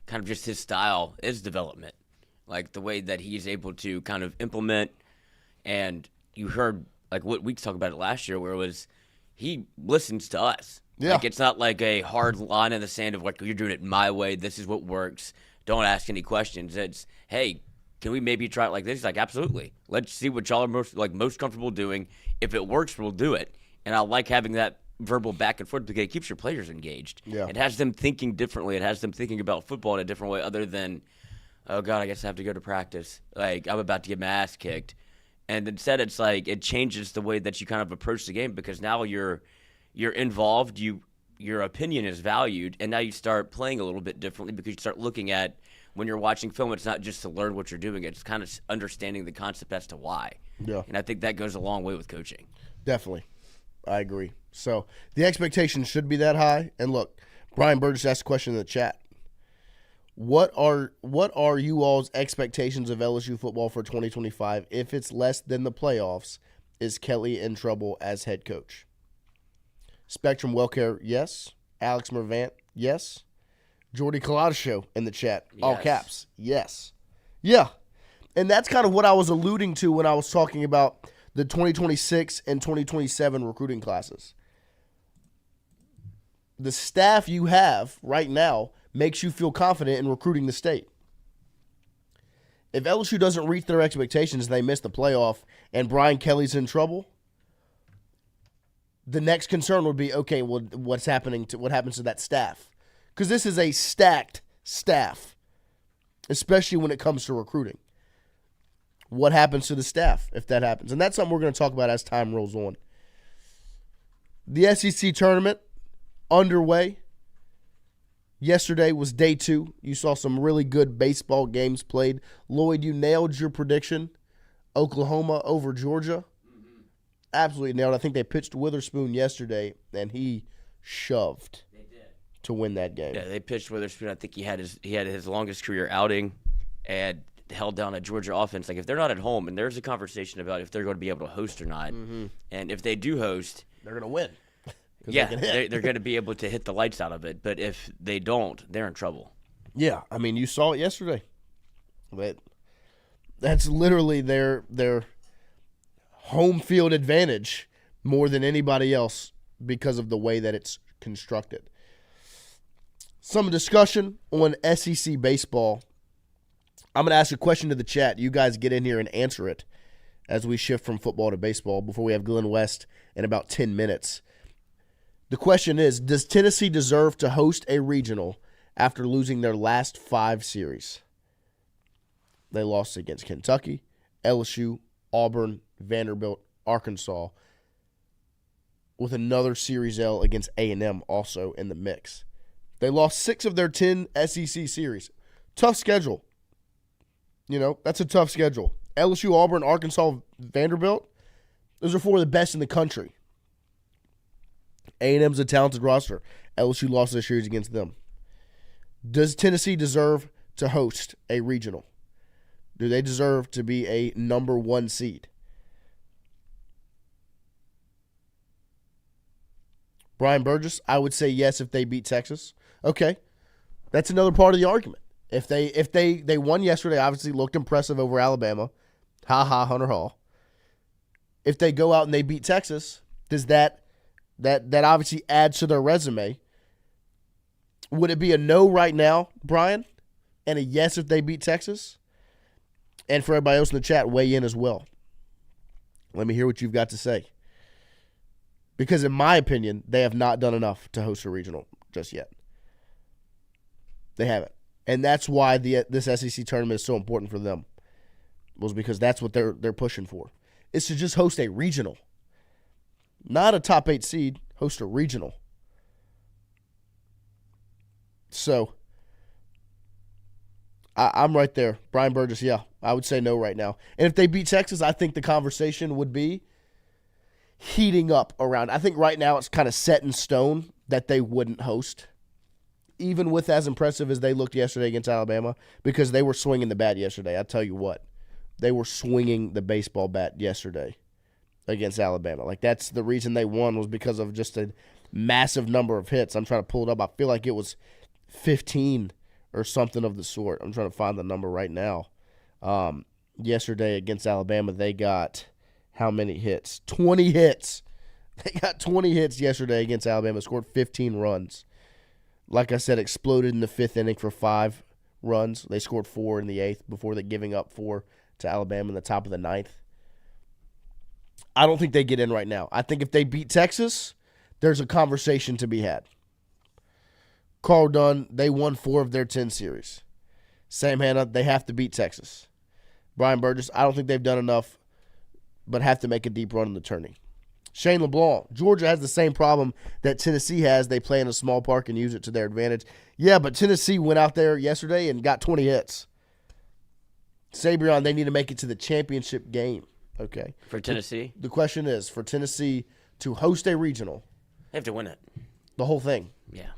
kind of just his style, his development, like the way that he's able to kind of implement. And you heard like what we talked about it last year, where it was he listens to us. Yeah. Like, it's not like a hard line in the sand of like, you're doing it my way, this is what works, don't ask any questions. It's, hey, can we maybe try it like this? He's like, absolutely. Let's see what y'all are most comfortable doing. If it works, we'll do it. And I like having that verbal back and forth because it keeps your players engaged. Yeah. It has them thinking differently. It has them thinking about football in a different way, other than, oh, God, I guess I have to go to practice. Like, I'm about to get my ass kicked. And instead, it's like it changes the way that you kind of approach the game, because now you're involved, your opinion is valued, and now you start playing a little bit differently because you start looking at when you're watching film, it's not just to learn what you're doing. It's kind of understanding the concept as to why. Yeah. And I think that goes a long way with coaching. Definitely. I agree. So the expectation should be that high. And look, Brian Burgess asked a question in the chat. What are you all's expectations of LSU football for 2025? If it's less than the playoffs, is Kelly in trouble as head coach? Spectrum Wellcare, yes. Alex Mervant, yes. Jordy Collada Show in the chat, all Yes. caps, yes. Yeah, and that's kind of what I was alluding to when I was talking about the 2026 and 2027 recruiting classes. The staff you have right now makes you feel confident in recruiting the state. If LSU doesn't reach their expectations and they miss the playoff and Brian Kelly's in trouble, the next concern would be, okay, well, what happens to that staff? Because this is a stacked staff, especially when it comes to recruiting. What happens to the staff if that happens? And that's something we're going to talk about as time rolls on. The SEC tournament underway. Yesterday was day 2. You saw some really good baseball games played. Lloyd, you nailed your prediction. Oklahoma over Georgia. Absolutely nailed. I think they pitched Witherspoon yesterday, and he shoved to win that game. Yeah, they pitched Witherspoon. I think he had his longest career outing and held down a Georgia offense. Like, if they're not at home, and there's a conversation about if they're going to be able to host or not, and if they do host, They're going to win. yeah, they're going to be able to hit the lights out of it. But if they don't, they're in trouble. Yeah, I mean, you saw it yesterday. That's literally their home field advantage more than anybody else because of the way that it's constructed. Some discussion on SEC baseball. I'm going to ask a question to the chat. You guys get in here and answer it as we shift from football to baseball before we have Glenn West in about 10 minutes. The question is, does Tennessee deserve to host a regional after losing their last 5 series? They lost against Kentucky, LSU, Auburn, Vanderbilt, Arkansas, with another Series L against A&M also in the mix. They lost 6 of their 10 SEC series. Tough schedule. You know, that's a tough schedule. LSU, Auburn, Arkansas, Vanderbilt, those are 4 of the best in the country. A&M's a talented roster. LSU lost their series against them. Does Tennessee deserve to host a regional? Do they deserve to be a number 1 seed? Brian Burgess, I would say yes if they beat Texas. Okay, that's another part of the argument. If they won yesterday, obviously looked impressive over Alabama. Ha ha, Hunter Hall. If they go out and they beat Texas, does that obviously adds to their resume? Would it be a no right now, Brian, and a yes if they beat Texas? And for everybody else in the chat, weigh in as well. Let me hear what you've got to say. Because in my opinion, they have not done enough to host a regional just yet. They haven't. And that's why this SEC tournament is so important for them. Was because that's what they're pushing for. Is to just host a regional. Not a top 8 seed, host a regional. So, I'm right there. Brian Burgess, yeah, I would say no right now. And if they beat Texas, I think the conversation would be heating up around. I think right now it's kind of set in stone that they wouldn't host, even with as impressive as they looked yesterday against Alabama, because they were swinging the bat yesterday. I tell you what, they were swinging the baseball bat yesterday against Alabama. Like, that's the reason they won, was because of just a massive number of hits. I'm trying to pull it up. I feel like it was 15 or something of the sort. I'm trying to find the number right now. Yesterday against Alabama, they got how many hits? 20 hits. They got 20 hits yesterday against Alabama, scored 15 runs. Like I said, exploded in the 5th inning for 5 runs. They scored 4 in the 8th before they giving up 4 to Alabama in the top of the 9th. I don't think they get in right now. I think if they beat Texas, there's a conversation to be had. Carl Dunn, they won 4 of their 10 series. Sam Hanna, they have to beat Texas. Brian Burgess, I don't think they've done enough, but have to make a deep run in the tourney. Shane LeBlanc. Georgia has the same problem that Tennessee has. They play in a small park and use it to their advantage. Yeah, but Tennessee went out there yesterday and got 20 hits. Sabrion, they need to make it to the championship game. Okay. For Tennessee? The question is, for Tennessee to host a regional. They have to win it. The whole thing. Yeah.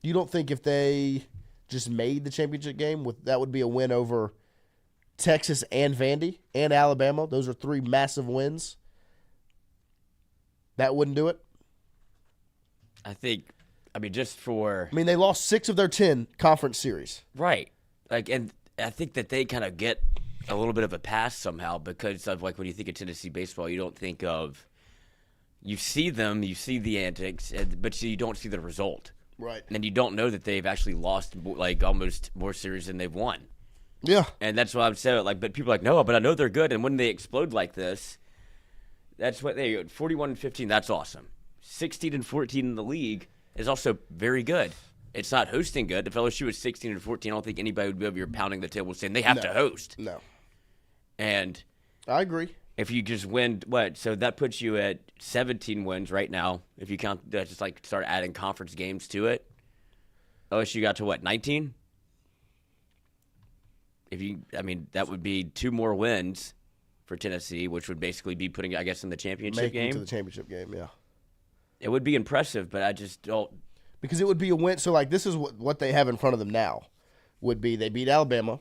You don't think if they just made the championship game, that would be a win over Texas and Vandy and Alabama? Those are 3 massive wins. That wouldn't do it? Just for... they lost 6 of their 10 conference series. Right. And I think that they kind of get a little bit of a pass somehow because of, when you think of Tennessee baseball, you don't think of... You see them, you see the antics, but you don't see the result. Right. And you don't know that they've actually lost, almost more series than they've won. Yeah. And that's why I'm saying, but people are like, no, but I know they're good. And when they explode like this, that's what 41-15, that's awesome. 16-14 in the league is also very good. It's not hosting good. If LSU was 16-14, I don't think anybody would be over here pounding the table saying they have to host. No. And I agree. if you just win, so that puts you at 17 wins right now. If you count, just start adding conference games to it. LSU got to 19? That would be 2 more wins for Tennessee, which would basically be putting, I guess, in the championship game. To the championship game, yeah. It would be impressive, but I just don't. Because it would be a win. So, this is what they have in front of them now. Would be they beat Alabama.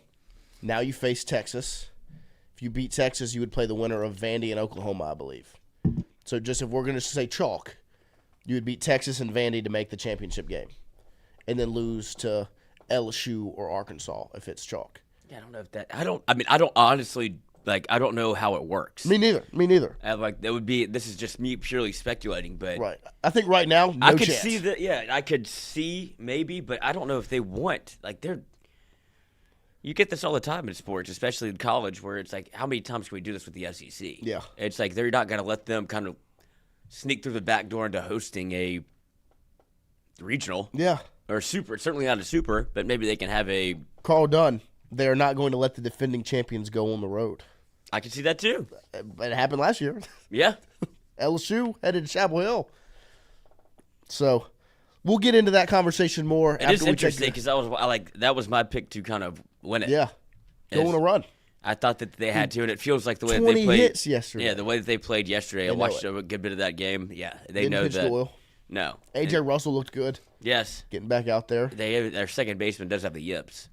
Now you face Texas. If you beat Texas, you would play the winner of Vandy and Oklahoma, I believe. So just if we're going to say chalk, you would beat Texas and Vandy to make the championship game. And then lose to LSU or Arkansas if it's chalk. Yeah, I don't know if that. I don't honestly, I don't know how it works. Me neither. That would be, this is just me purely speculating, but. Right. I think right now, no I could chance. see that, yeah, I could see maybe, but I don't know if they want, you get this all the time in sports, especially in college, where it's how many times can we do this with the SEC? Yeah. It's they're not going to let them kind of sneak through the back door into hosting a regional. Yeah. Or super, certainly not a super, but maybe they can have a. Carl Dunn, they are not going to let the defending champions go on the road. I can see that too. But it happened last year. Yeah. LSU headed to Chapel Hill. So we'll get into that conversation more. It is interesting because that was my pick to kind of win it. Yeah. Go on a run. I thought that they had to, and it feels like the way 20 they played. hits yesterday. Yeah, the way that they played yesterday. I watched a good bit of that game. Yeah, they Didn't know pitch that. to Will. No. A.J. Russell looked good. Yes. Getting back out there. Their second baseman does have the yips.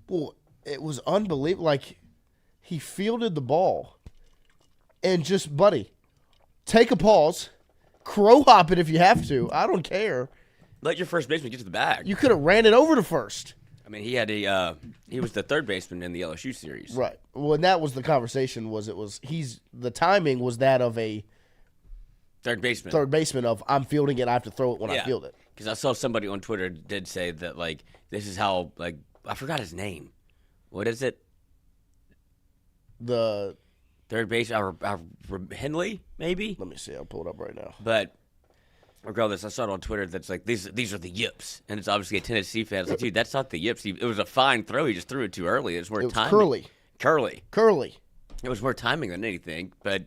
Well, it was unbelievable. He fielded the ball and just, buddy, take a pause, crow hop it if you have to. I don't care. Let your first baseman get to the bag. You could have ran it over to first. He had he was the third baseman in the LSU series. Right. Well, and that was the conversation. The timing was that of a third baseman of I'm fielding it. I have to throw it when I field it. Because I saw somebody on Twitter did say that this is how I forgot his name. What is it? The third base, Henley maybe. Let me see. I'll pull it up right now. But regardless, I saw it on Twitter that's these are the yips, and it's obviously a Tennessee fan. It's dude, that's not the yips. It was a fine throw. He just threw it too early. It was more timing. Curly. It was more timing than anything, but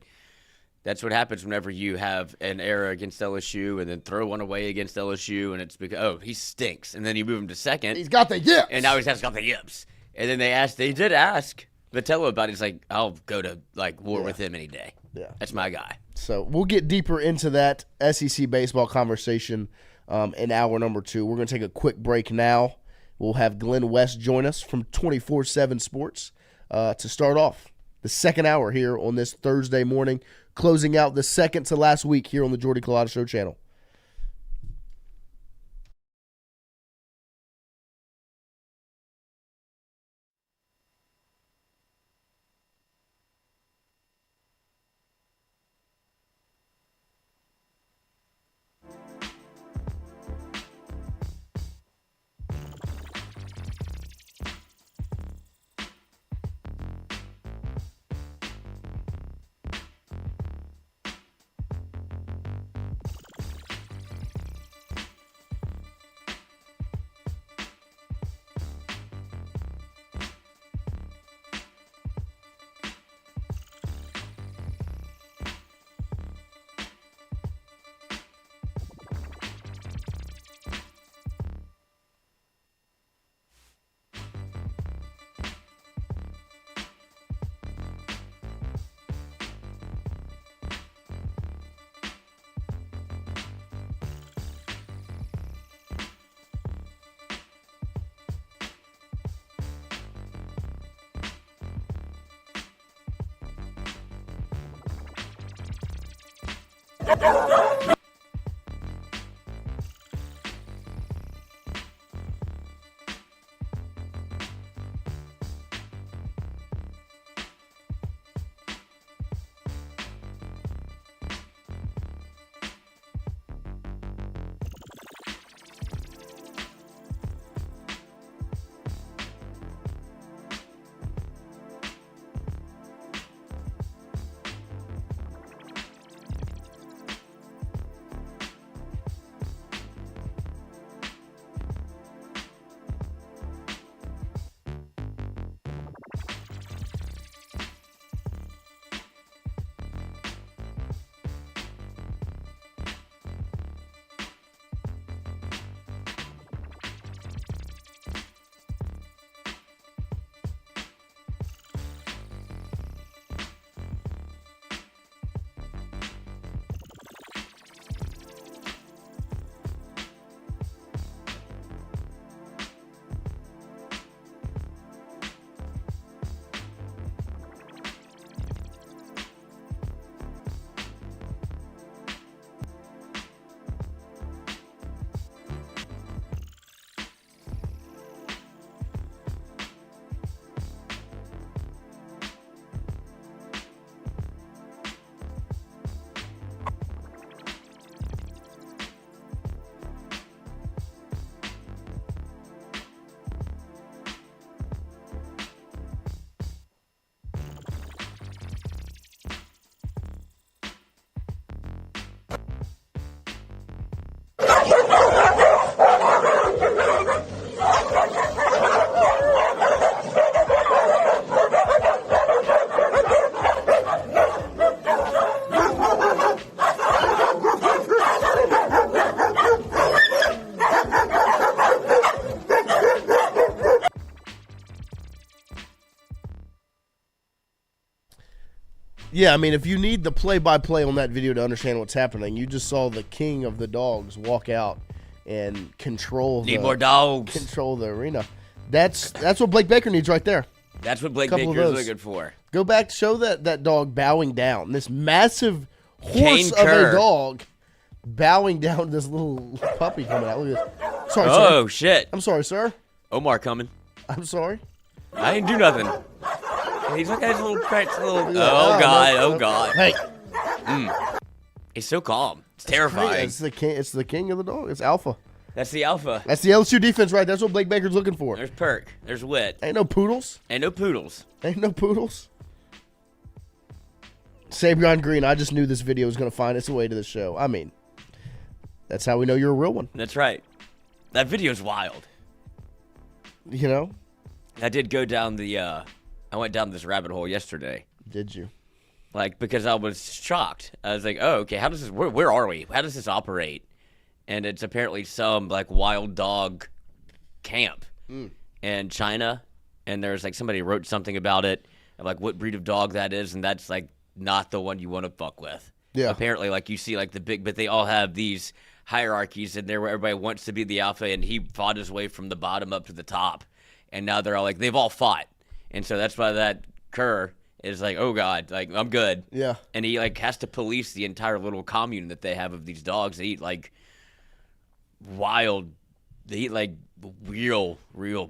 that's what happens whenever you have an error against LSU and then throw one away against LSU, and it's because he stinks, and then you move him to second. He's got the yips, and now he's got the yips. And then they did ask Vitello about it. He's like, I'll go to war with him any day. Yeah, that's my guy. So we'll get deeper into that SEC baseball conversation in hour number 2. We're going to take a quick break now. We'll have Glenn West join us from 24/7 Sports to start off the second hour here on this Thursday morning, closing out the second to last week here on the Jordy Culotta Show channel. Yeah, I mean, if you need the play-by-play on that video to understand what's happening, you just saw the king of the dogs walk out and control Need more dogs. Control the arena. That's what Blake Baker needs right there. That's what Blake Couple of Baker is those. looking for. Go back, show that dog bowing down. This massive horse Cane of cur. a dog bowing down to this little puppy coming out. Look at this. Sorry, Oh, sir. shit. I'm sorry, sir. Omar coming. I'm sorry. I didn't do nothing. He's like his little cracks, little. Yeah, Oh, God. no. Oh, God. Hey, He's so calm. It's terrifying. it's the king. It's the king of the dog. It's alpha. That's the alpha. That's the LSU defense, right? That's what Blake Baker's looking for. There's Perk. There's Wit. Ain't no poodles. And no poodles. Ain't no poodles. Sabrion Green, I just knew this video was going to find its way to the show. I mean, that's how we know you're a real one. That's right. That video's wild. You know? I did go down the, I went down this rabbit hole yesterday. Did you? Like, because I was shocked. I was like, oh, okay, how does this, where are we? How does this operate? And it's apparently some, like, wild dog camp in China. And there's, like, somebody wrote something about it, of, like, what breed of dog that is, and that's, like, not the one you want to fuck with. Yeah. Apparently, like, you see, like, the big, but they all have these hierarchies in there where everybody wants to be the alpha, and he fought his way from the bottom up to the top. And now they're all, like, they've all fought. And so that's why that cur is like, oh, God, like, I'm good. Yeah. And he, like, has to police the entire little commune that they have of these dogs. They eat, like, they eat, like, real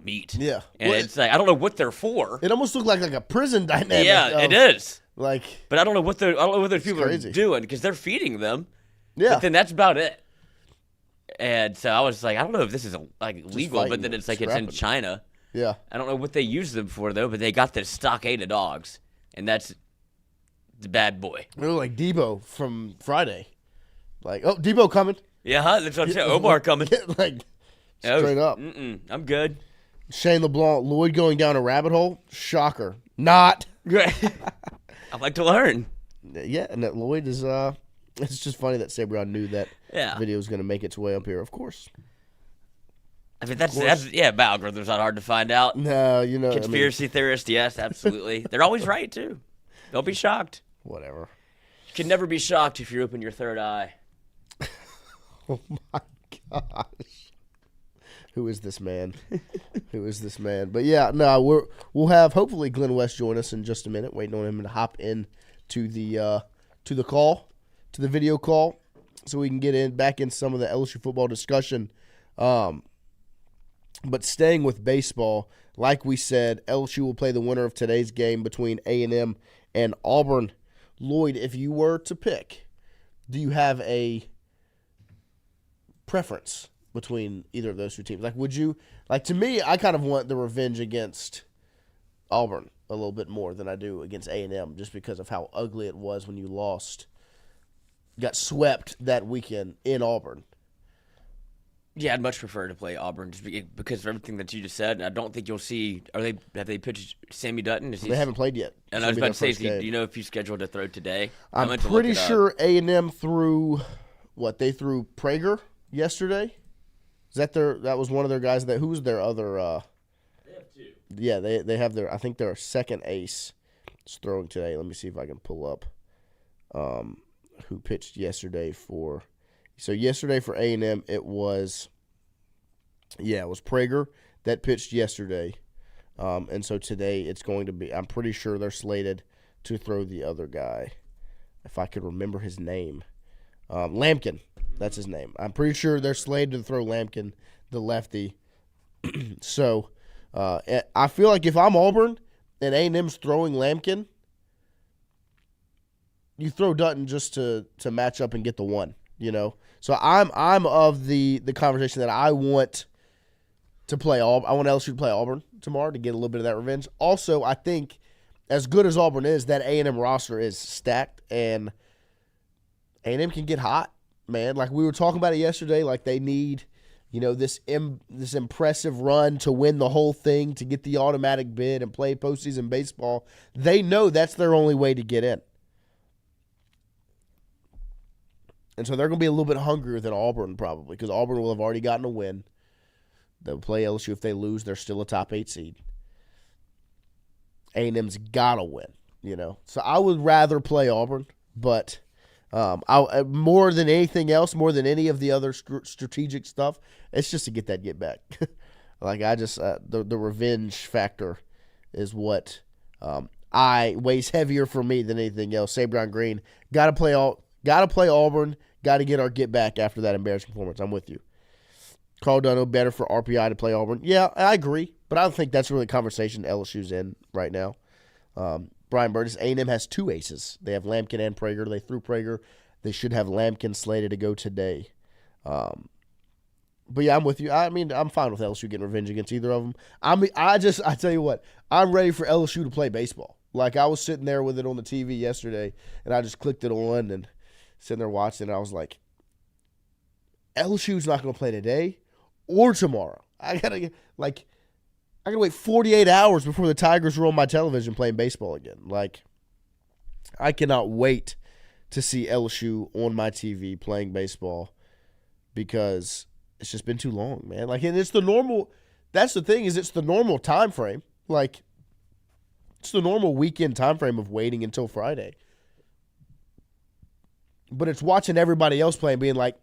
meat. Yeah. And Well, it's like, I don't know what they're for. It almost looked like a prison dynamic. Yeah, it is. Like, But I don't know what those people crazy. are doing because they're feeding them. yeah. But then that's about it. And so I was like, I don't know if this is, like, legal, fighting but then them, it's like it's in scrapping. China. Yeah. I don't know what they use them for, though, but they got this stockade of dogs. And that's the bad boy. They look like Debo from Friday. Like, oh, Debo coming. Yeah, huh? That's what I'm saying. Omar coming. Like, Oh, straight up. I'm good. Shane LeBlanc, Lloyd going down a rabbit hole. Shocker. Not. I like to learn. Yeah, and that Lloyd is, it's just funny that Sabrion knew that Yeah. video was going to make its way up here, of course. I mean, that's algorithms not hard to find out. No, you know. Conspiracy theorist, yes, absolutely. They're always right, too. Don't be shocked. Whatever. You can never be shocked if you open your third eye. Oh, my gosh. Who is this man? Who is this man? But, yeah, no, we'll have, hopefully, Glenn West join us in just a minute, waiting on him to hop in to the call to the video call so we can get back in some of the LSU football discussion. But staying with baseball, like we said, LSU will play the winner of today's game between A&M and Auburn. Lloyd, if you were to pick, do you have a preference between either of those two teams? Like, would you to me, I kind of want the revenge against Auburn a little bit more than I do against A&M, just because of how ugly it was when you got swept that weekend in Auburn. Yeah, I'd much prefer to play Auburn just because of everything that you just said. I don't think you'll see. Have they pitched Sammy Dutton? They haven't played yet. And I was about to say, do you know if he's scheduled to throw today? I'm pretty sure A&M threw they threw Prager yesterday. Is that that was one of their guys who's their other? They have two. Yeah, they have I think their second ace is throwing today. Let me see if I can pull up who pitched yesterday for. So yesterday for A&M, it was Prager that pitched yesterday. And so today it's going to be, I'm pretty sure they're slated to throw the other guy. If I could remember his name. Lampkin, that's his name. I'm pretty sure they're slated to throw Lampkin, the lefty. So I feel like if I'm Auburn and A&M's throwing Lampkin, you throw Dutton just to match up and get the one. So I'm of the conversation that I want to play Auburn. I want LSU to play Auburn tomorrow to get a little bit of that revenge. Also, I think as good as Auburn is, that A&M roster is stacked, and A&M can get hot, man. Like we were talking about it yesterday, like they need, this impressive run to win the whole thing, to get the automatic bid and play postseason baseball. They know that's their only way to get in. And so they're going to be a little bit hungrier than Auburn probably, because Auburn will have already gotten a win. They'll play LSU. If they lose, they're still a top 8 seed. A&M's got to win, So I would rather play Auburn, but more than anything else, more than any of the other strategic stuff, it's just to get back. Like I just the revenge factor is what weighs heavier for me than anything else. Sabre Green, got to play Auburn. Got to get our get back after that embarrassing performance. I'm with you. Carl Dunno, better for RPI to play Auburn. Yeah, I agree, but I don't think that's really the conversation LSU's in right now. Brian Burtis, A&M has 2 aces. They have Lampkin and Prager. They threw Prager. They should have Lampkin slated to go today. But yeah, I'm with you. I mean, I'm fine with LSU getting revenge against either of them. I tell you what, I'm ready for LSU to play baseball. Like I was sitting there with it on the TV yesterday, and I just clicked it on and sitting there watching, and I was like, LSU's not going to play today or tomorrow. I gotta wait 48 hours before the Tigers are on my television playing baseball again. Like, I cannot wait to see LSU on my TV playing baseball because it's just been too long, man. Like, and it's the normal. That's the thing, is it's the normal time frame. Like, it's the normal weekend time frame of waiting until Friday. But it's watching everybody else play and being like,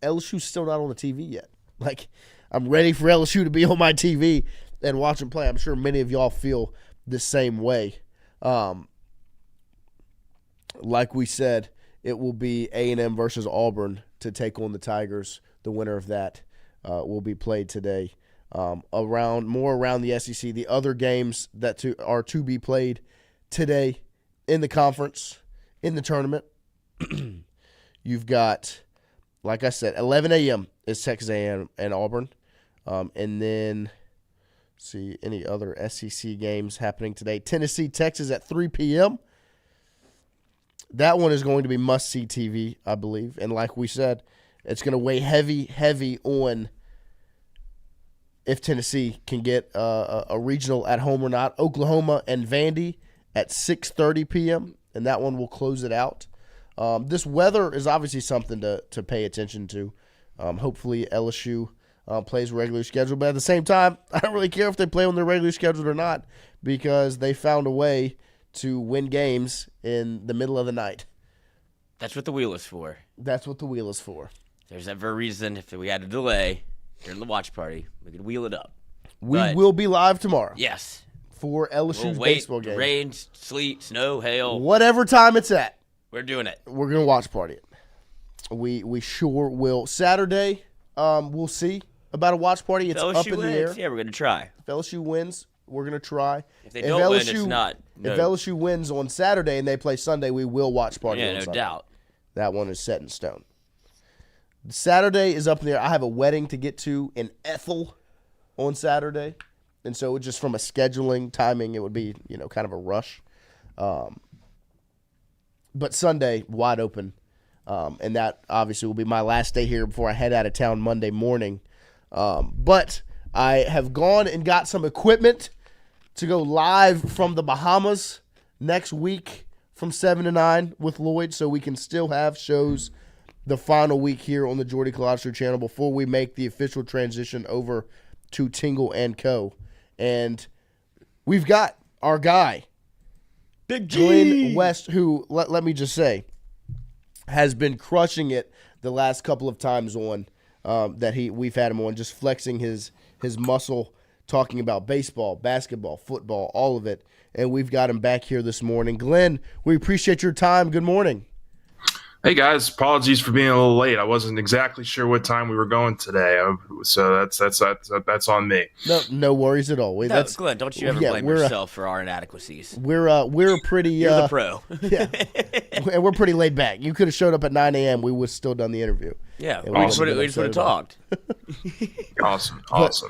LSU's still not on the TV yet. Like, I'm ready for LSU to be on my TV and watch them play. I'm sure many of y'all feel the same way. Like we said, it will be A&M versus Auburn to take on the Tigers. The winner of that will be played today. Around the SEC, the other games that are to be played today in the conference, in the tournament, you've got, like I said, 11 a.m. is Texas A&M and Auburn. And then, see, any other SEC games happening today. Tennessee, Texas at 3 p.m. That one is going to be must-see TV, I believe. And like we said, it's going to weigh heavy on if Tennessee can get a regional at home or not. Oklahoma and Vandy at 6:30 p.m., and that one will close it out. This weather is obviously something to pay attention to. Hopefully LSU plays regular schedule, but at the same time, I don't really care if they play on their regular schedule or not because they found a way to win games in the middle of the night. That's what the wheel is for. That's what the wheel is for. There's ever a reason if we had a delay during the watch party, we could wheel it up. We will be live tomorrow. Yes. For LSU's we'll wait, baseball game. Rain, sleet, snow, hail. Whatever time it's at. We're doing it. We're gonna watch party it. We sure will. Saturday, we'll see about a watch party. It's up in the air. Yeah, we're gonna try. If LSU wins, we're gonna try. If they don't win, it's not. No. If LSU wins on Saturday and they play Sunday, we will watch party. Yeah, on no Sunday. doubt. That one is set in stone. Saturday is up in the air. I have a wedding to get to in Ethel on Saturday, and so just from a scheduling timing, it would be kind of a rush. But Sunday wide open, and that obviously will be my last day here before I head out of town Monday morning. But I have gone and got some equipment to go live from the Bahamas next week from 7 to 9 with Lloyd, so we can still have shows the final week here on the Jordy Colostro channel before we make the official transition over to Tingle and Co. And we've got our guy, Big G. Glenn West, who, let me just say, has been crushing it the last couple of times on we've had him on, just flexing his muscle, talking about baseball, basketball, football, all of it. And we've got him back here this morning. Glenn, we appreciate your time. Good morning. Hey guys, apologies for being a little late. I wasn't exactly sure what time we were going today, so that's on me. No worries at all. Glenn, don't you ever blame yourself for our inadequacies. We're pretty. You're the pro. Yeah, and we're pretty laid back. You could have showed up at 9 a.m. We would have still done the interview. Yeah, we just would have talked. Awesome.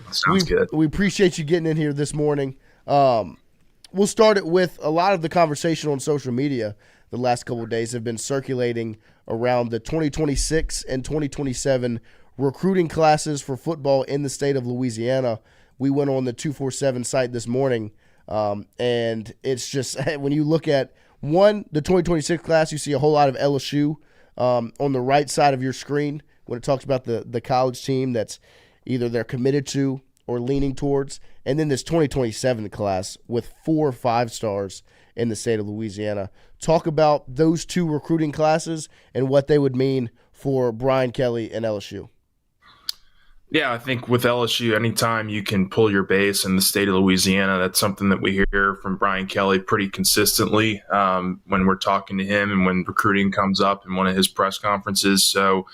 Sounds good. We appreciate you getting in here this morning. We'll start it with a lot of the conversation on social media the last couple of days have been circulating around the 2026 and 2027 recruiting classes for football in the state of Louisiana. We went on the 247 site this morning, and it's just when you look at the 2026 class, you see a whole lot of LSU on the right side of your screen when it talks about the college team that's either they're committed to or leaning towards, and then this 2027 class with 4 5-stars in the state of Louisiana. Talk about those two recruiting classes and what they would mean for Brian Kelly and LSU. Yeah, I think with LSU, anytime you can pull your base in the state of Louisiana, that's something that we hear from Brian Kelly pretty consistently when we're talking to him and when recruiting comes up in one of his press conferences. So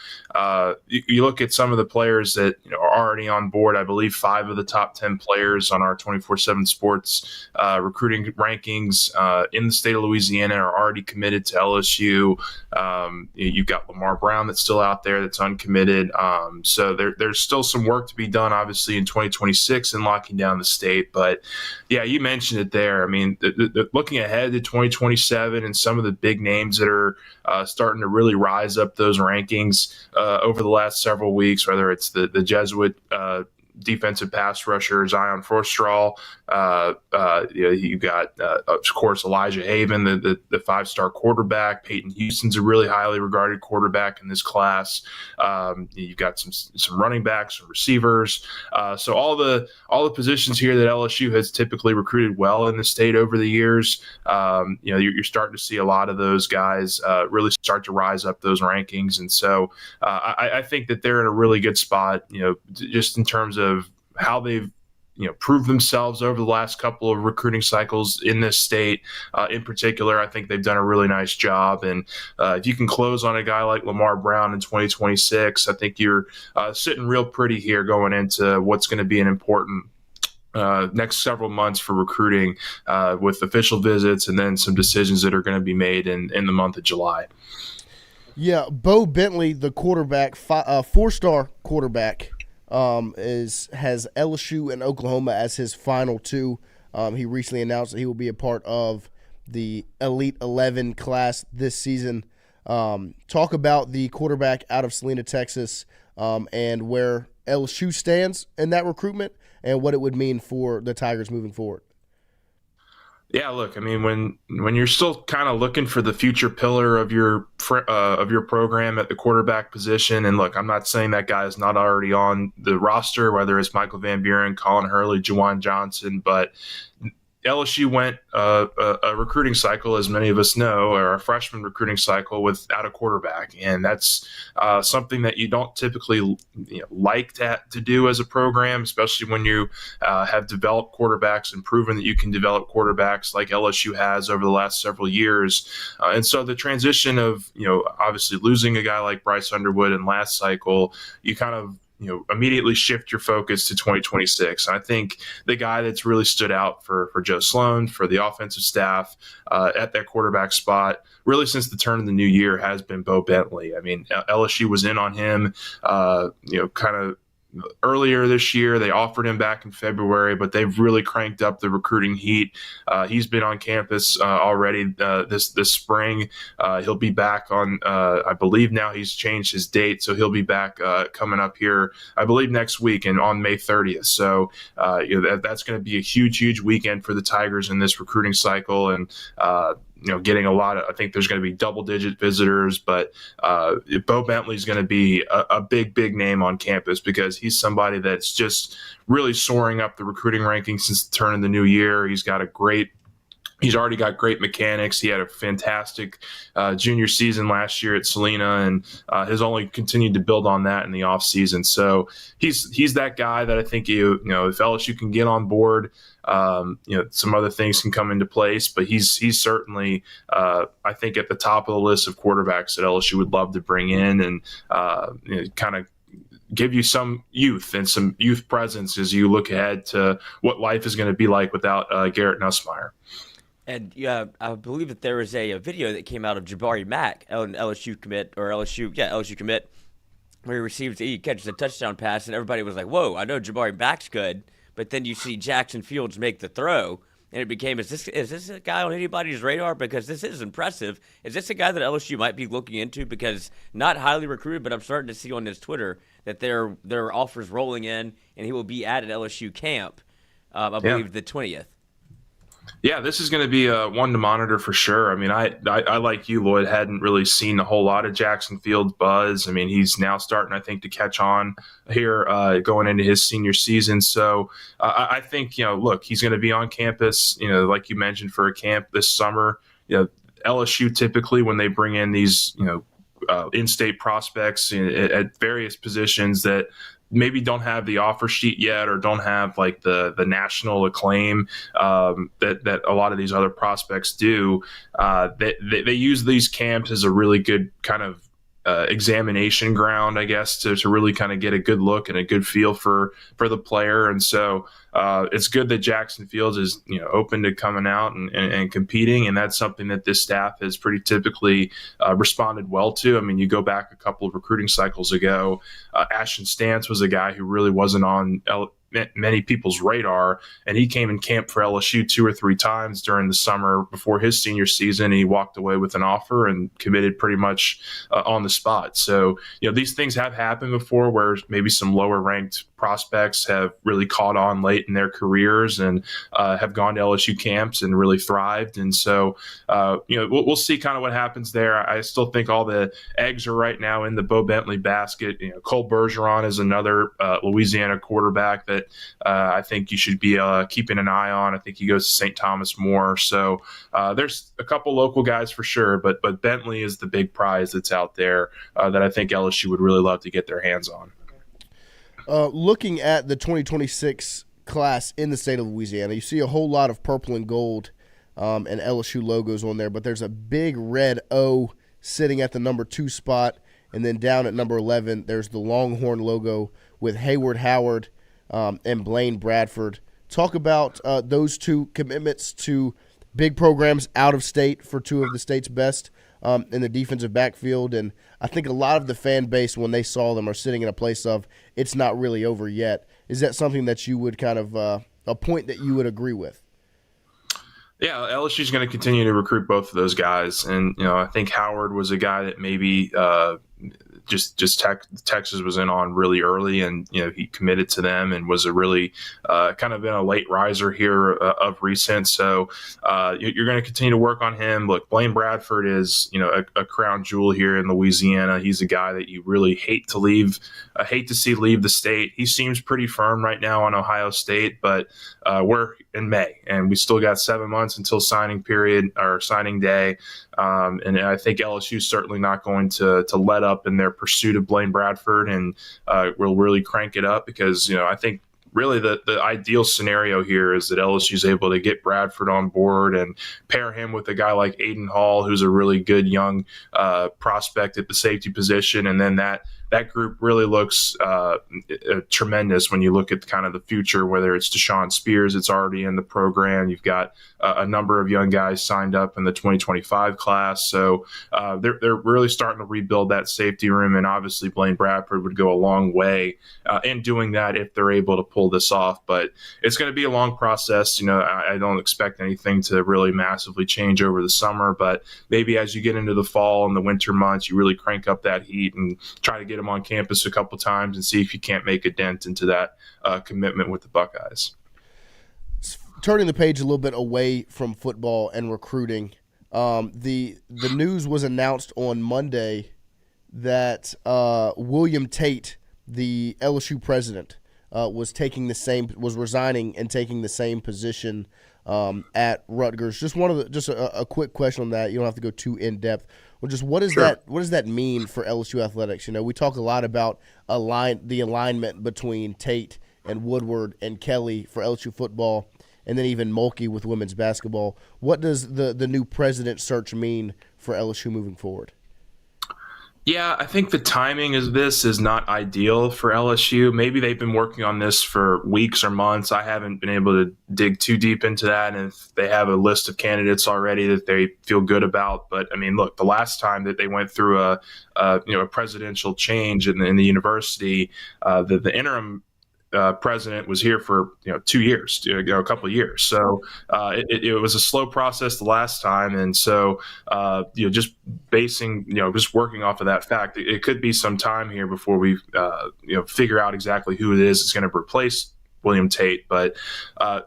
you look at some of the players that are already on board. I believe 5 of the top 10 players on our 24/7 Sports recruiting rankings in the state of Louisiana are already committed to LSU. You've got Lamar Brown that's still out there that's uncommitted. So there's still some work to be done, obviously, in 2026 in locking down the state. But, yeah, you mentioned it there. I mean, looking ahead to 2027 and some of the big names that are starting to really rise up those rankings over the last several weeks, whether it's the Jesuit defensive pass rusher Zion Forstall. You got, of course, Elijah Haven, the 5-star quarterback. Peyton Houston's a really highly regarded quarterback in this class. You've got some running backs, some receivers. So all the positions here that LSU has typically recruited well in the state over the years. You're starting to see a lot of those guys really start to rise up those rankings, and so I think that they're in a really good spot. Just in terms of how they've proved themselves over the last couple of recruiting cycles in this state. In particular, I think they've done a really nice job. And if you can close on a guy like Lamar Brown in 2026, I think you're sitting real pretty here going into what's going to be an important next several months for recruiting with official visits and then some decisions that are going to be made in the month of July. Yeah, Bo Bentley, the quarterback, 4-star quarterback, has LSU and Oklahoma as his final 2. He recently announced that he will be a part of the Elite 11 class this season. Talk about the quarterback out of Salina, Texas, and where LSU stands in that recruitment and what it would mean for the Tigers moving forward. Yeah, look, I mean, when you're still kind of looking for the future pillar of your program at the quarterback position, and look, I'm not saying that guy is not already on the roster, whether it's Michael Van Buren, Colin Hurley, Juwan Johnson, but LSU went a recruiting cycle, as many of us know, or a freshman recruiting cycle without a quarterback, and that's something that you don't typically like to do as a program, especially when you have developed quarterbacks and proven that you can develop quarterbacks like LSU has over the last several years. And so the transition of obviously losing a guy like Bryce Underwood in last cycle, you kind of immediately shift your focus to 2026. And I think the guy that's really stood out for Joe Sloan, for the offensive staff at that quarterback spot, really since the turn of the new year, has been Bo Bentley. I mean, LSU was in on him, kind of earlier this year. They offered him back in February, but they've really cranked up the recruiting heat. He's been on campus already this spring. He'll be back on, I believe now he's changed his date, so he'll be back coming up here, I believe next week and on May 30th. So that's going to be a huge weekend for the Tigers in this recruiting cycle, and getting a lot of, I think there's going to be double-digit visitors, but Bo Bentley is going to be a big name on campus because he's somebody that's just really soaring up the recruiting rankings since the turn of the new year. He's already got great mechanics. He had a fantastic junior season last year at Salina, and has only continued to build on that in the offseason. So he's that guy that I think if LSU can get on board, some other things can come into place. But he's certainly I think at the top of the list of quarterbacks that LSU would love to bring in and kind of give you some youth and some youth presence as you look ahead to what life is going to be like without Garrett Nussmeier. And I believe that there was a video that came out of Jabari Mack, an LSU commit, LSU commit, where he catches a touchdown pass, and everybody was like, "Whoa, I know Jabari Mack's good," but then you see Jackson Fields make the throw, and it became, is this a guy on anybody's radar? Because this is impressive. Is this a guy that LSU might be looking into? Because not highly recruited, but I'm starting to see on his Twitter that there are offers rolling in, and he will be at an LSU camp, I believe the 20th. Yeah, this is going to be one to monitor for sure. I mean, I like you, Lloyd, hadn't really seen a whole lot of Jackson Fields buzz. I mean, he's now starting, I think, to catch on here going into his senior season. So I think, look, he's going to be on campus, like you mentioned, for a camp this summer. LSU typically, when they bring in these, in-state prospects at various positions that maybe don't have the offer sheet yet or don't have like the national acclaim that a lot of these other prospects do. They use these camps as a really good kind of examination ground, I guess, to really kind of get a good look and a good feel for the player. And so it's good that Jackson Fields is open to coming out and competing, and that's something that this staff has pretty typically responded well to. I mean, you go back a couple of recruiting cycles ago, Ashton Stantz was a guy who really wasn't on many people's radar, and he came in camp for LSU 2 or 3 times during the summer before his senior season. He walked away with an offer and committed pretty much on the spot. So these things have happened before, where maybe some lower ranked prospects have really caught on late in their careers and have gone to LSU camps and really thrived. And so we'll see kind of what happens there. I still think all the eggs are right now in the Bo Bentley basket. Cole Bergeron is another Louisiana quarterback that I think you should be keeping an eye on. I think he goes to St. Thomas more. So there's a couple local guys for sure, but Bentley is the big prize that's out there that I think LSU would really love to get their hands on. Looking at the 2026 class in the state of Louisiana, you see a whole lot of purple and gold and LSU logos on there, but there's a big red O sitting at the number 2 spot, and then down at number 11, there's the Longhorn logo with Hayward Howard and Blaine Bradford. Talk about those two commitments to big programs out of state for 2 of the state's best in the defensive backfield. And I think a lot of the fan base, when they saw them, are sitting in a place of it's not really over yet. Is that something that you would kind of a point that you would agree with? Yeah, LSU is going to continue to recruit both of those guys. And, I think Howard was a guy that maybe Texas was in on really early, and he committed to them and was a really kind of been a late riser here of recent. So you're going to continue to work on him. Look, Blaine Bradford is a crown jewel here in Louisiana. He's a guy that you really hate to see leave the state. He seems pretty firm right now on Ohio State, but we're in May and we still got 7 months until signing day. And I think LSU is certainly not going to let up in their pursuit of Blaine Bradford, and will really crank it up because, I think really the ideal scenario here is that LSU is able to get Bradford on board and pair him with a guy like Aiden Hall, who's a really good young prospect at the safety position. And then that group really looks tremendous when you look at kind of the future, whether it's Deshaun Spears, it's already in the program. You've got a number of young guys signed up in the 2025 class. So they're really starting to rebuild that safety room. And obviously Blaine Bradford would go a long way in doing that if they're able to pull this off. But it's going to be a long process. I don't expect anything to really massively change over the summer, but maybe as you get into the fall and the winter months, you really crank up that heat and try to get him on campus a couple times and see if you can't make a dent into that commitment with the Buckeyes. Turning the page a little bit away from football and recruiting, the news was announced on Monday that William Tate, the LSU president, was resigning and taking the same position at Rutgers. Just a quick question on that. You don't have to go too in depth. Well, just what does that mean for LSU athletics? We talk a lot about the alignment between Tate and Woodward and Kelly for LSU football, and then even Mulkey with women's basketball. What does the new president search mean for LSU moving forward? Yeah, I think the timing of this is not ideal for LSU. Maybe they've been working on this for weeks or months. I haven't been able to dig too deep into that, and if they have a list of candidates already that they feel good about. But I mean, look, the last time that they went through a presidential change in the university, the interim president was here for 2 years, a couple of years. So it was a slow process the last time, and so just just working off of that fact, it could be some time here before we figure out exactly who it is that's going to replace William Tate. But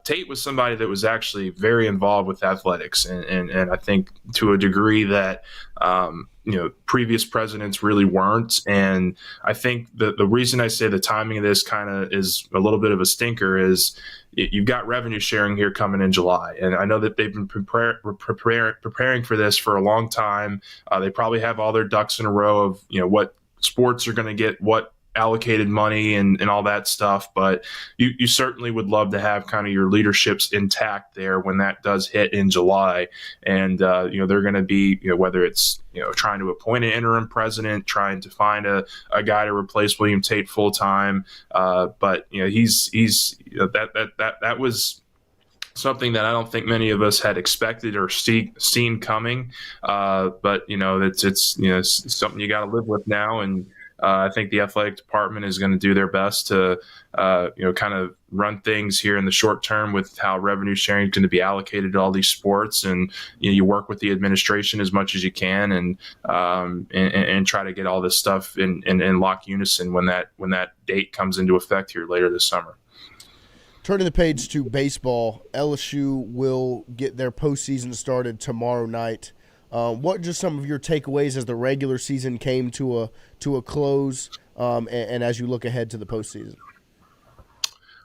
Tate was somebody that was actually very involved with athletics, and I think to a degree that previous presidents really weren't. And I think the reason I say the timing of this kind of is a little bit of a stinker is you've got revenue sharing here coming in July. And I know that they've been preparing for this for a long time. They probably have all their ducks in a row of, what sports are going to get what allocated money and all that stuff, but you certainly would love to have kind of your leaderships intact there when that does hit in July. And they're going to be whether it's trying to appoint an interim president, trying to find a guy to replace William Tate full time, but he's that was something that I don't think many of us had expected or seen coming, but it's something you got to live with now. And I think the athletic department is going to do their best to, kind of run things here in the short term with how revenue sharing is going to be allocated to all these sports. And you work with the administration as much as you can, and try to get all this stuff in lock unison when that date comes into effect here later this summer. Turning the page to baseball, LSU will get their postseason started tomorrow night. What are just some of your takeaways as the regular season came to a close, and as you look ahead to the postseason?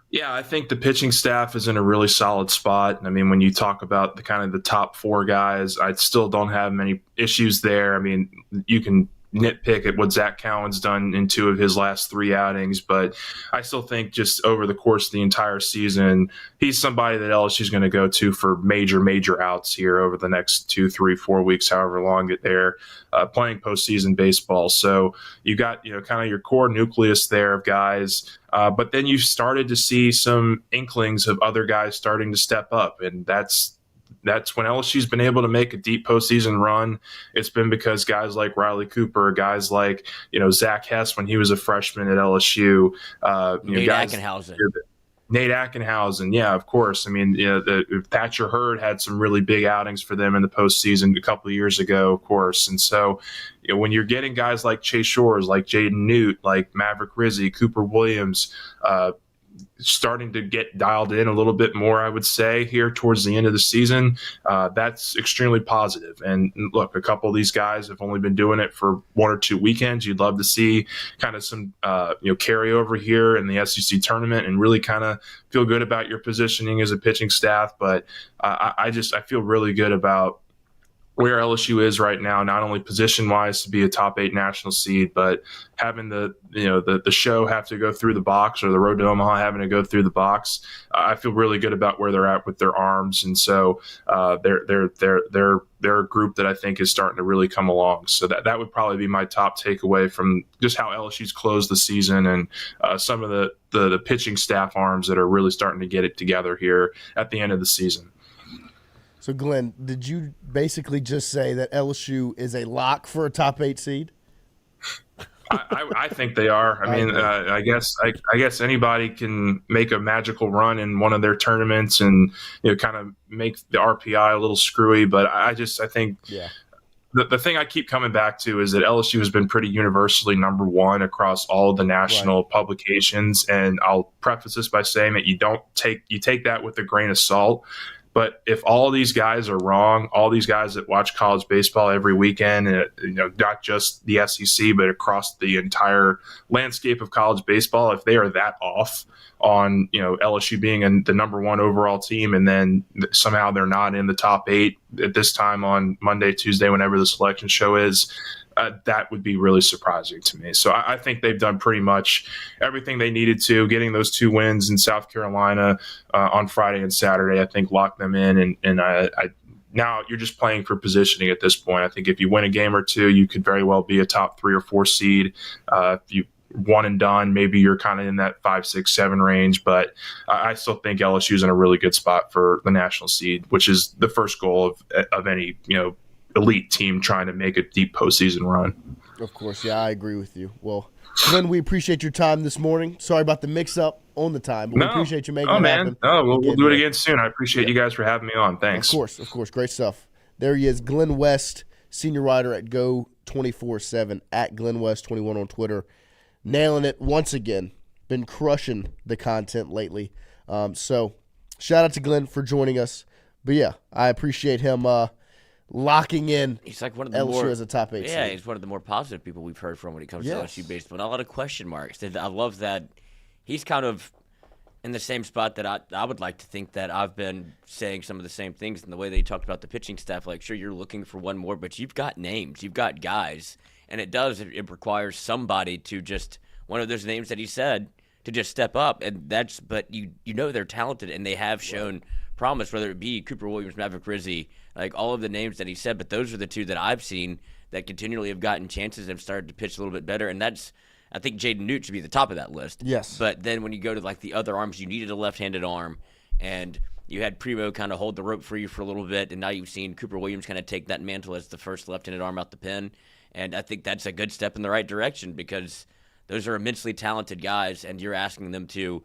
Yeah, I think the pitching staff is in a really solid spot. I mean, when you talk about the top four guys, I still don't have many issues there. I mean, you can nitpick at what Zach Cowan's done in 2 of his last 3 outings, but I still think just over the course of the entire season, he's somebody that LSU is going to go to for major outs here over the next 2, 3, 4 weeks, however long that they're playing postseason baseball. So you got kind of your core nucleus there of guys, but then you've started to see some inklings of other guys starting to step up, and that's when LSU's been able to make a deep postseason run. It's been because guys like Riley Cooper, guys like Zach Hess when he was a freshman at LSU, Nate Ackenhausen. Nate Ackenhausen, yeah, of course. I mean, Thatcher Hurd had some really big outings for them in the postseason a couple of years ago, of course. And so, when you're getting guys like Chase Shores, like Jaden Newt, like Maverick Rizzi, Cooper Williams, starting to get dialed in a little bit more, I would say, here towards the end of the season, that's extremely positive. And look, a couple of these guys have only been doing it for 1 or 2 weekends. You'd love to see kind of some carryover here in the SEC tournament and really kind of feel good about your positioning as a pitching staff. But I feel really good about where LSU is right now, not only position-wise to be a top 8 national seed, but having the show have to go through the box, or the road to Omaha having to go through the box. I feel really good about where they're at with their arms, and so they're a group that I think is starting to really come along. So that would probably be my top takeaway from just how LSU's closed the season, and some of the pitching staff arms that are really starting to get it together here at the end of the season. So, Glenn, did you basically just say that LSU is a lock for a top 8 seed? I think they are. I guess anybody can make a magical run in one of their tournaments and kind of make the RPI a little screwy. But I think the thing I keep coming back to is that LSU has been pretty universally number 1 across all of the national publications. And I'll preface this by saying that you take that with a grain of salt. But if all these guys are wrong, all these guys that watch college baseball every weekend, not just the SEC, but across the entire landscape of college baseball, if they are that off on LSU being the number 1 overall team, and then somehow they're not in the top 8 at this time on Monday, Tuesday, whenever the selection show is, that would be really surprising to me. So I think they've done pretty much everything they needed to. Getting those 2 wins in South Carolina on Friday and Saturday, I think, locked them in. And now you're just playing for positioning at this point. I think if you win a game or 2, you could very well be a top 3 or 4 seed. If you one and done, maybe you're kind of in that 5, 6, 7 range. But I still think LSU is in a really good spot for the national seed, which is the first goal of any elite team trying to make a deep postseason run. Of course, yeah, I agree with you. Well, Glenn, we appreciate your time this morning. Sorry about the mix-up on the time, but we appreciate you making it happen. We'll do it again soon. I appreciate you guys for having me on. Thanks. Of course. Great stuff. There he is, Glenn West, senior writer at Go247, at GlennWest21 on Twitter. Nailing it once again. Been crushing the content lately. So shout out to Glenn for joining us. But, yeah, I appreciate him locking in. He's like one of the LSU as a top 8 Yeah, seed. He's one of the more positive people we've heard from when it comes to LSU baseball. Not a lot of question marks. I love that he's kind of in the same spot that I would like to think that I've been saying some of the same things in the way they talked about the pitching staff. Like, sure, you're looking for one more, but you've got names, you've got guys, and it requires somebody to just, one of those names that he said, to just step up. And but you know they're talented, and they have shown promise, whether it be Cooper Williams, Maverick Rizzi, like all of the names that he said. But those are the 2 that I've seen that continually have gotten chances and have started to pitch a little bit better. And I think Jaden Newt should be at the top of that list. Yes. But then when you go to like the other arms, you needed a left-handed arm, and you had Primo kind of hold the rope for you for a little bit, and now you've seen Cooper Williams kind of take that mantle as the first left-handed arm out the pen. And I think that's a good step in the right direction, because those are immensely talented guys, and you're asking them to,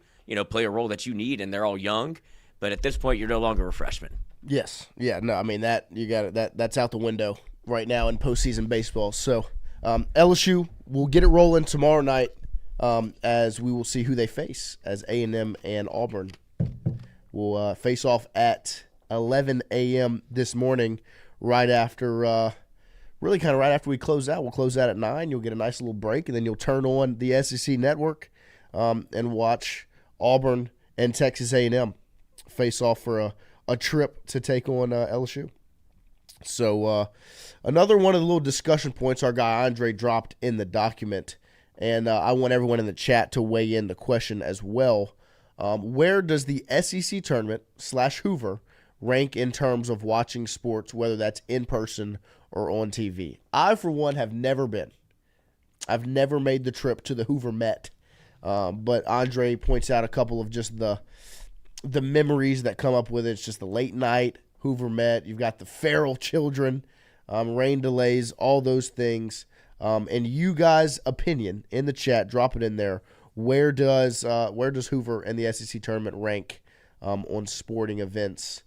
play a role that you need, and they're all young. But at this point, you're no longer a freshman. Yes. Yeah, no, I mean, that you got it. That's out the window right now in postseason baseball. So LSU will get it rolling tomorrow night, as we will see who they face, as A&M and Auburn will face off at 11 a.m. this morning, right after right after we close out. We'll close out at 9. You'll get a nice little break, and then you'll turn on the SEC network and watch Auburn and Texas A&M face off for a trip to take on LSU. So another one of the little discussion points our guy Andre dropped in the document, and I want everyone in the chat to weigh in the question as well. Where does the SEC tournament / Hoover rank in terms of watching sports, whether that's in person or on TV? I, for one, have never been. I've never made the trip to the Hoover Met, but Andre points out a couple of just the memories that come up with it. It's just the late night Hoover Met. You've got the feral children, rain delays, all those things. And you guys' opinion in the chat, drop it in there. where does Hoover and the SEC tournament rank on sporting events?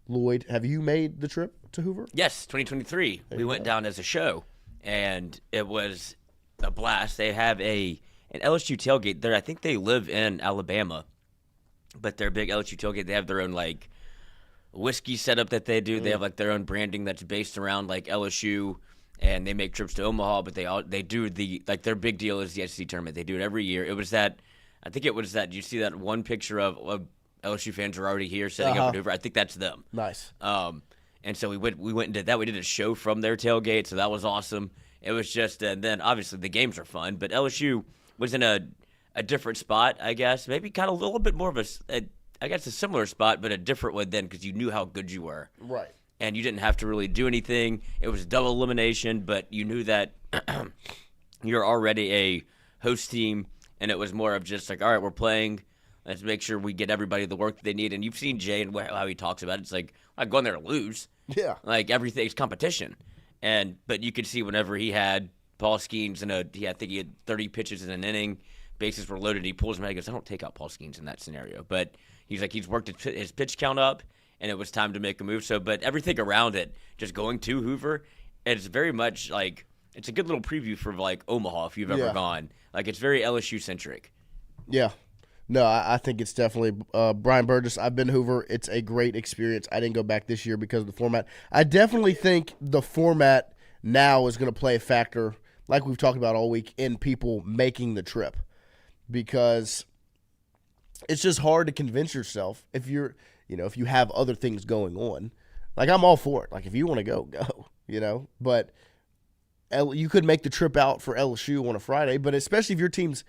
Lloyd, have you made the trip to Hoover? Yes, 2023. We went down as a show, and it was a blast. They have an LSU tailgate there. I think they live in Alabama, but their big LSU tailgate, they have their own like whiskey setup that they do. They have like their own branding that's based around like LSU, and they make trips to Omaha. But they do their big deal is the SEC tournament. They do it every year. It was that. I think it was that. You see that one picture of LSU fans are already here setting up in Hoover. I think that's them. Nice. And so we went and did that. We did a show from their tailgate, so that was awesome. It was just, and then obviously the games are fun, but LSU was in a different spot, I guess. Maybe kind of a little bit more of a similar spot, but a different one then because you knew how good you were. Right. And you didn't have to really do anything. It was double elimination, but you knew that you're already a host team, and it was more of just like, all right, we're playing. Let's make sure we get everybody the work that they need. And you've seen Jay and how he talks about it. It's like, I'm going there to lose. Yeah. Like, everything's competition. But you could see whenever he had Paul Skeens I think he had 30 pitches in an inning, bases were loaded, he pulls him out. He goes, I don't take out Paul Skeens in that scenario. But he's like, he's worked his pitch count up, and it was time to make a move. So, but everything around it, just going to Hoover, it's very much like, it's a good little preview for like Omaha if you've ever gone. Like, it's very LSU-centric. Yeah. No, I think it's definitely Brian Burgess. I've been to Hoover. It's a great experience. I didn't go back this year because of the format. I definitely think the format now is going to play a factor, like we've talked about all week, in people making the trip, because it's just hard to convince yourself if you have other things going on. Like, I'm all for it. Like, if you want to go, go. But you could make the trip out for LSU on a Friday, but especially if your team's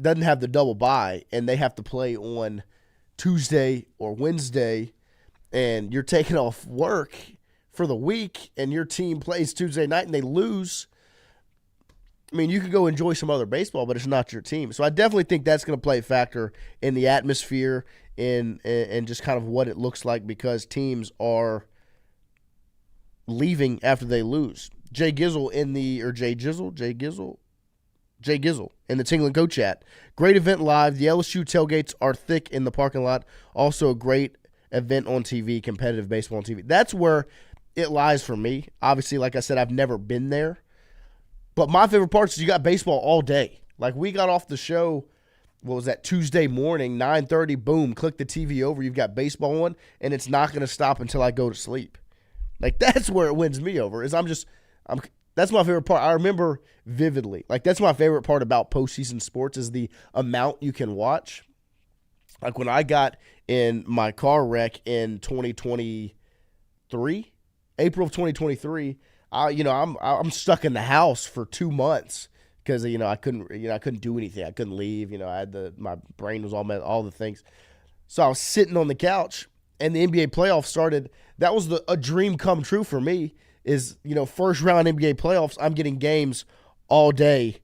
doesn't have the double bye and they have to play on Tuesday or Wednesday, and you're taking off work for the week and your team plays Tuesday night and they lose. I mean, you could go enjoy some other baseball, but it's not your team. So I definitely think that's going to play a factor in the atmosphere and just kind of what it looks like, because teams are leaving after they lose. Jay Gizzle in the Tingle & Co chat. Great event live. The LSU tailgates are thick in the parking lot. Also a great event on TV, competitive baseball on TV. That's where it lies for me. Obviously, like I said, I've never been there. But my favorite part is you got baseball all day. Like, we got off the show, what was that, Tuesday morning, 9:30, boom, click the TV over, you've got baseball on, and it's not going to stop until I go to sleep. Like, that's where it wins me over, is that's my favorite part. I remember vividly. Like, that's my favorite part about postseason sports is the amount you can watch. Like, when I got in my car wreck in 2023, April of 2023, I'm stuck in the house for 2 months because I couldn't do anything. I couldn't leave. I had my brain was all the things. So I was sitting on the couch, and the NBA playoffs started. That was a dream come true for me. Is, first round NBA playoffs, I'm getting games all day,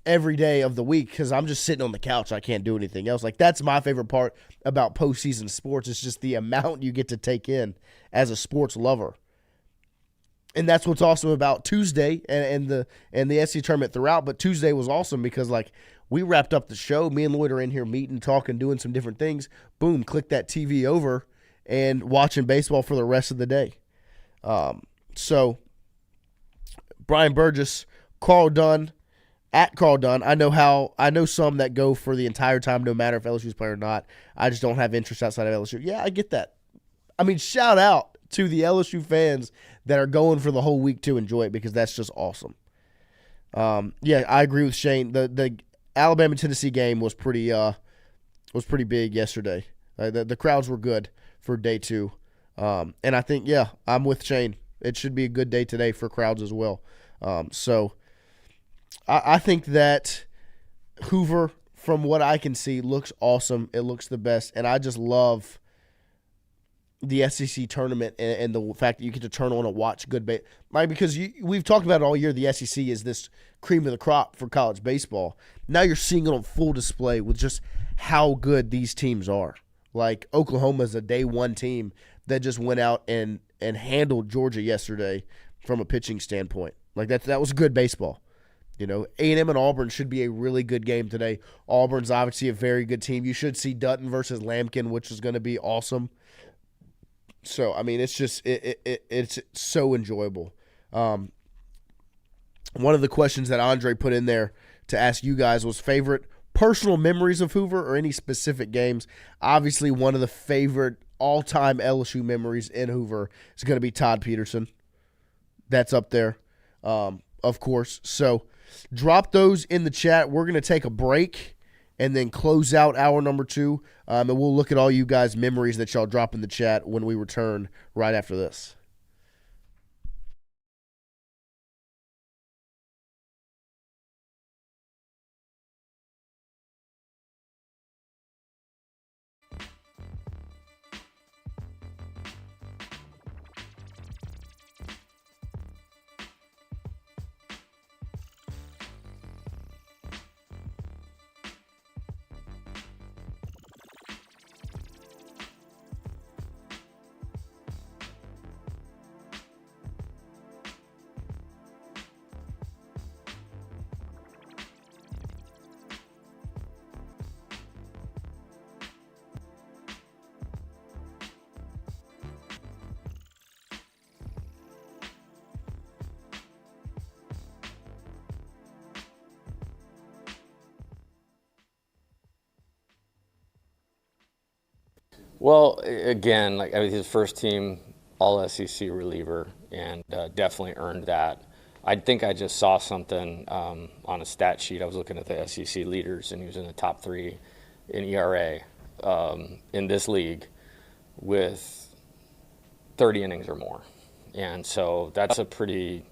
every day of the week, because I'm just sitting on the couch. I can't do anything else. Like, that's my favorite part about postseason sports. It's just the amount you get to take in as a sports lover. And that's what's awesome about Tuesday and the SEC tournament throughout. But Tuesday was awesome because, like, we wrapped up the show. Me and Lloyd are in here meeting, talking, doing some different things. Boom, click that TV over and watching baseball for the rest of the day. So Brian Burgess, Carl Dunn, at Carl Dunn. I know some that go for the entire time, no matter if LSU's playing or not. I just don't have interest outside of LSU. Yeah, I get that. I mean, shout out to the LSU fans that are going for the whole week to enjoy it, because that's just awesome. Yeah, I agree with Shane. The Alabama-Tennessee game was pretty big yesterday. The crowds were good for day 2. And I think, yeah, I'm with Shane. It should be a good day today for crowds as well. So I think that Hoover, from what I can see, looks awesome. It looks the best. And I just love the SEC tournament and the fact that you get to turn on and watch good baseball. Like, because we've talked about it all year, the SEC is this cream of the crop for college baseball. Now you're seeing it on full display with just how good these teams are. Like, Oklahoma's a day 1 team that just went out and handled Georgia yesterday from a pitching standpoint. Like, that was good baseball. You know, A&M and Auburn should be a really good game today. Auburn's obviously a very good team. You should see Dutton versus Lampkin, which is going to be awesome. So, I mean, it's just it's so enjoyable. One of the questions that Andre put in there to ask you guys was favorite personal memories of Hoover or any specific games. Obviously, one of the favorite all-time LSU memories in Hoover is going to be Todd Peterson. That's up there, of course. So drop those in the chat. We're going to take a break and then close out hour number 2, and we'll look at all you guys' memories that y'all drop in the chat when we return right after this. Well, again, like his first team all SEC reliever, and definitely earned that. I think I just saw something on a stat sheet. I was looking at the SEC leaders, and he was in the top 3 in ERA in this league with 30 innings or more. And so that's a pretty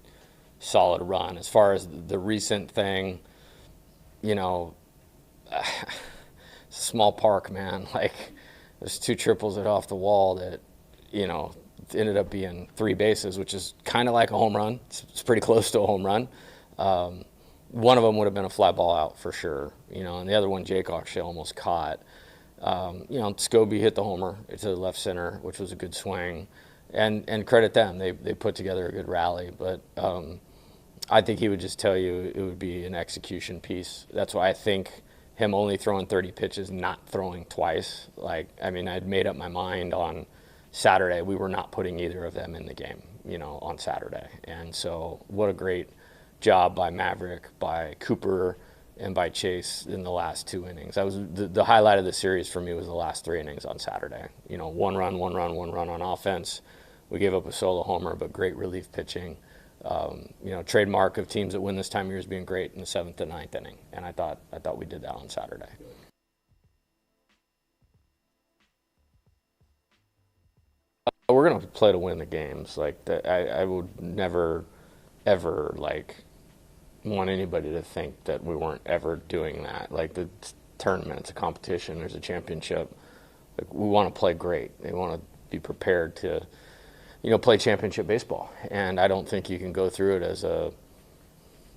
solid run. As far as the recent thing, you know, small park, man. Like, there's 2 triples that off the wall that, you know, ended up being 3 bases, which is kind of like a home run. It's pretty close to a home run. One of them would have been a fly ball out for sure, you know, and the other one Jake actually almost caught. You know, Scobie hit the homer to the left center, which was a good swing, and credit them. They put together a good rally, but I think he would just tell you it would be an execution piece. That's why I think him only throwing 30 pitches, not throwing twice. Like, I mean, I'd made up my mind on Saturday. We were not putting either of them in the game, you know, on Saturday. And so what a great job by Maverick, by Cooper, and by Chase in the last 2 innings. That was the highlight of the series for me was the last 3 innings on Saturday. You know, one run on offense. We gave up a solo homer, but great relief pitching. You know, trademark of teams that win this time of year is being great in the 7th and 9th inning. And I thought we did that on Saturday. We're going to play to win the games. Like, I would never, ever, like, want anybody to think that we weren't ever doing that. Like, the tournament, it's a competition, there's a championship. Like, we want to play great. They want to be prepared to, you know, play championship baseball. And I don't think you can go through it as a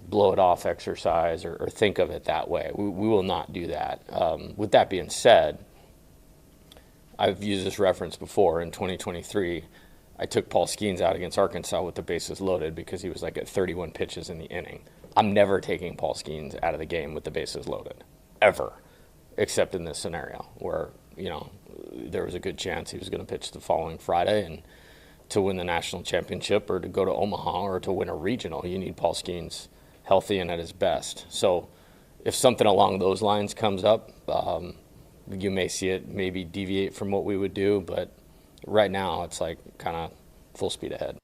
blow it off exercise or think of it that way. We will not do that. With that being said, I've used this reference before. In 2023, I took Paul Skeens out against Arkansas with the bases loaded because he was like at 31 pitches in the inning. I'm never taking Paul Skeens out of the game with the bases loaded, ever, except in this scenario where, you know, there was a good chance he was going to pitch the following Friday, and to win the national championship or to go to Omaha or to win a regional, you need Paul Skeens healthy and at his best. So if something along those lines comes up, you may see it maybe deviate from what we would do, but right now it's like kind of full speed ahead.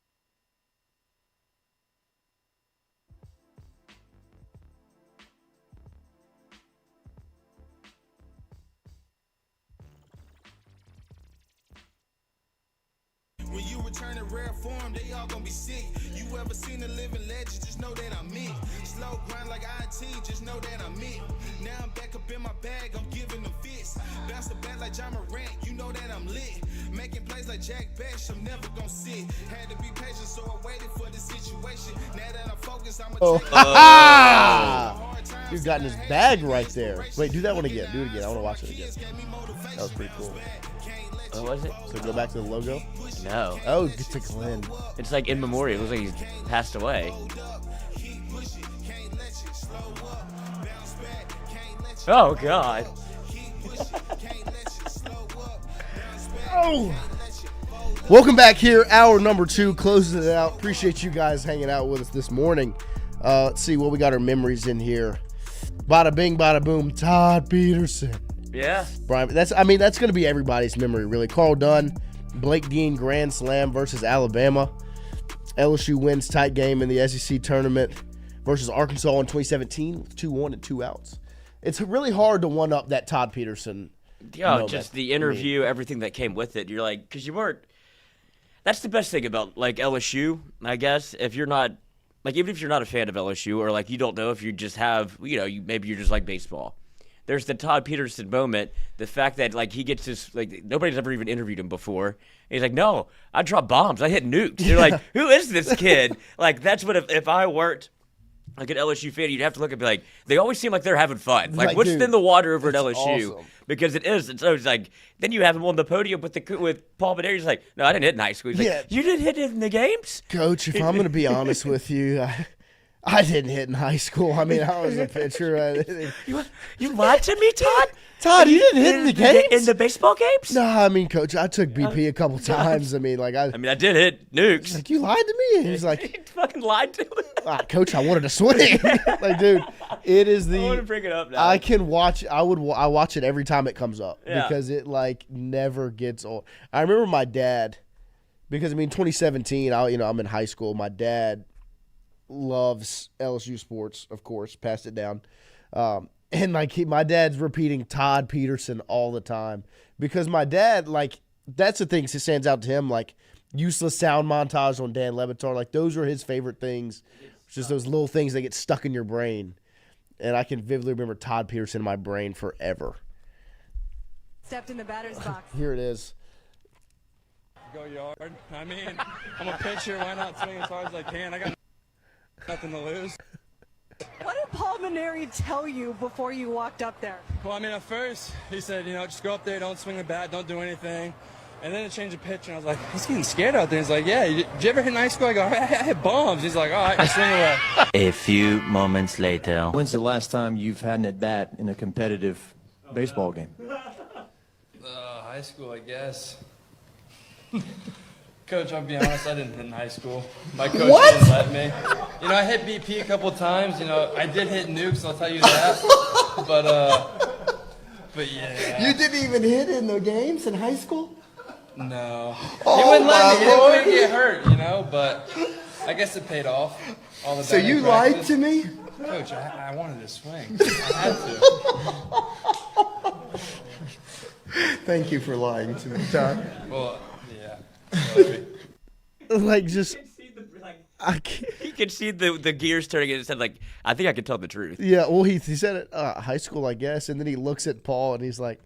When you return in rare form, they all gonna be sick. You ever seen a living legend, just know that I'm it. Slow grind like IT, just know that I'm it. Now I'm back up in my bag, I'm giving them fits. Bounce the bat like John Morant, you know that I'm lit. Making plays like Jack Bash, I'm never gonna sit. Had to be patient, so I waited for the situation. Now that I'm focused, I'm Dude got in his bag right there. Wait, do that one again. Do it again. I want to watch it again. That was pretty cool. What was it? So go back to the logo. No. Oh, get to Glenn. It's like in memoriam. It looks like he's passed away. Oh God. Oh. Welcome back here. Hour number 2, closing it out. Appreciate you guys hanging out with us this morning. Let's see what we got our memories in here. Bada bing, bada boom. Todd Peterson. Yeah. Brian, that's going to be everybody's memory, really. Carl Dunn, Blake Dean grand slam versus Alabama. LSU wins tight game in the SEC tournament versus Arkansas in 2017 with 2-1 and 2 outs. It's really hard to one-up that Todd Peterson. Yeah, just the interview, everything that came with it. You're like, because you weren't. That's the best thing about like LSU, I guess. If you're not, like, even if you're not a fan of LSU or like you don't know if you just have, maybe you're just like baseball. There's the Todd Peterson moment. The fact that like he gets this, like nobody's ever even interviewed him before. And he's like, no, I drop bombs, I hit nukes. You're like, who is this kid? Like that's what if I weren't like an LSU fan, you'd have to look and be like, they always seem like they're having fun. Like what's in the water over at LSU? Awesome. Because it is. And so it's like, then you have him on the podium with Paul Benaire. He's like, no, I didn't hit in high school. He's like, you didn't hit it in the games? Coach, if I'm going to be honest with you, I didn't hit in high school. I mean, I was a pitcher. You lied to me, Todd? Todd, you didn't hit in the games? In the baseball games? No, I mean, Coach, I took BP a couple times. I mean, I did hit nukes. Like, you lied to me? And he's like, he fucking lied to me. Coach, I wanted to swing. Like, dude, it is I want to bring it up now. I can watch. I watch it every time it comes up because it like never gets old. I remember my dad, because 2017. I'm in high school. My dad loves LSU sports, of course. Passed it down. And my dad's repeating Todd Peterson all the time because my dad, like, that's the thing that stands out to him, like useless sound montage on Dan Le Batard. Like, those are his favorite things. It's just those little things that get stuck in your brain. And I can vividly remember Todd Peterson in my brain forever. Stepped in the batter's box. Here it is. Go yard. I mean, I'm a pitcher. Why not swing as hard as I can? I got nothing to lose. What did Paul Benaire tell you before you walked up there? Well, I mean, at first, he said, just go up there, don't swing the bat, don't do anything. And then it changed the pitch, and I was like, he's getting scared out there. He's like, yeah, did you ever hit in high school? I go, I hit bombs. He's like, all right, I swing away. A few moments later. When's the last time you've had an at-bat in a competitive baseball game? High school, I guess. Coach, I'll be honest, I didn't hit in high school. My coach didn't let me. I hit BP a couple times. I did hit nukes, I'll tell you that. But yeah. You didn't even hit in the games in high school? No. Oh, He wouldn't let me. He didn't Lord. want me to get hurt, but I guess it paid off. All the So batting you lied practice. to me? Coach, I wanted to swing. I had to. Thank you for lying to me, Todd. Well, yeah. Like, just... I can't. You could see the gears turning and it said, like, I think I can tell the truth. Yeah, well, he said it high school, I guess, and then he looks at Paul and he's like,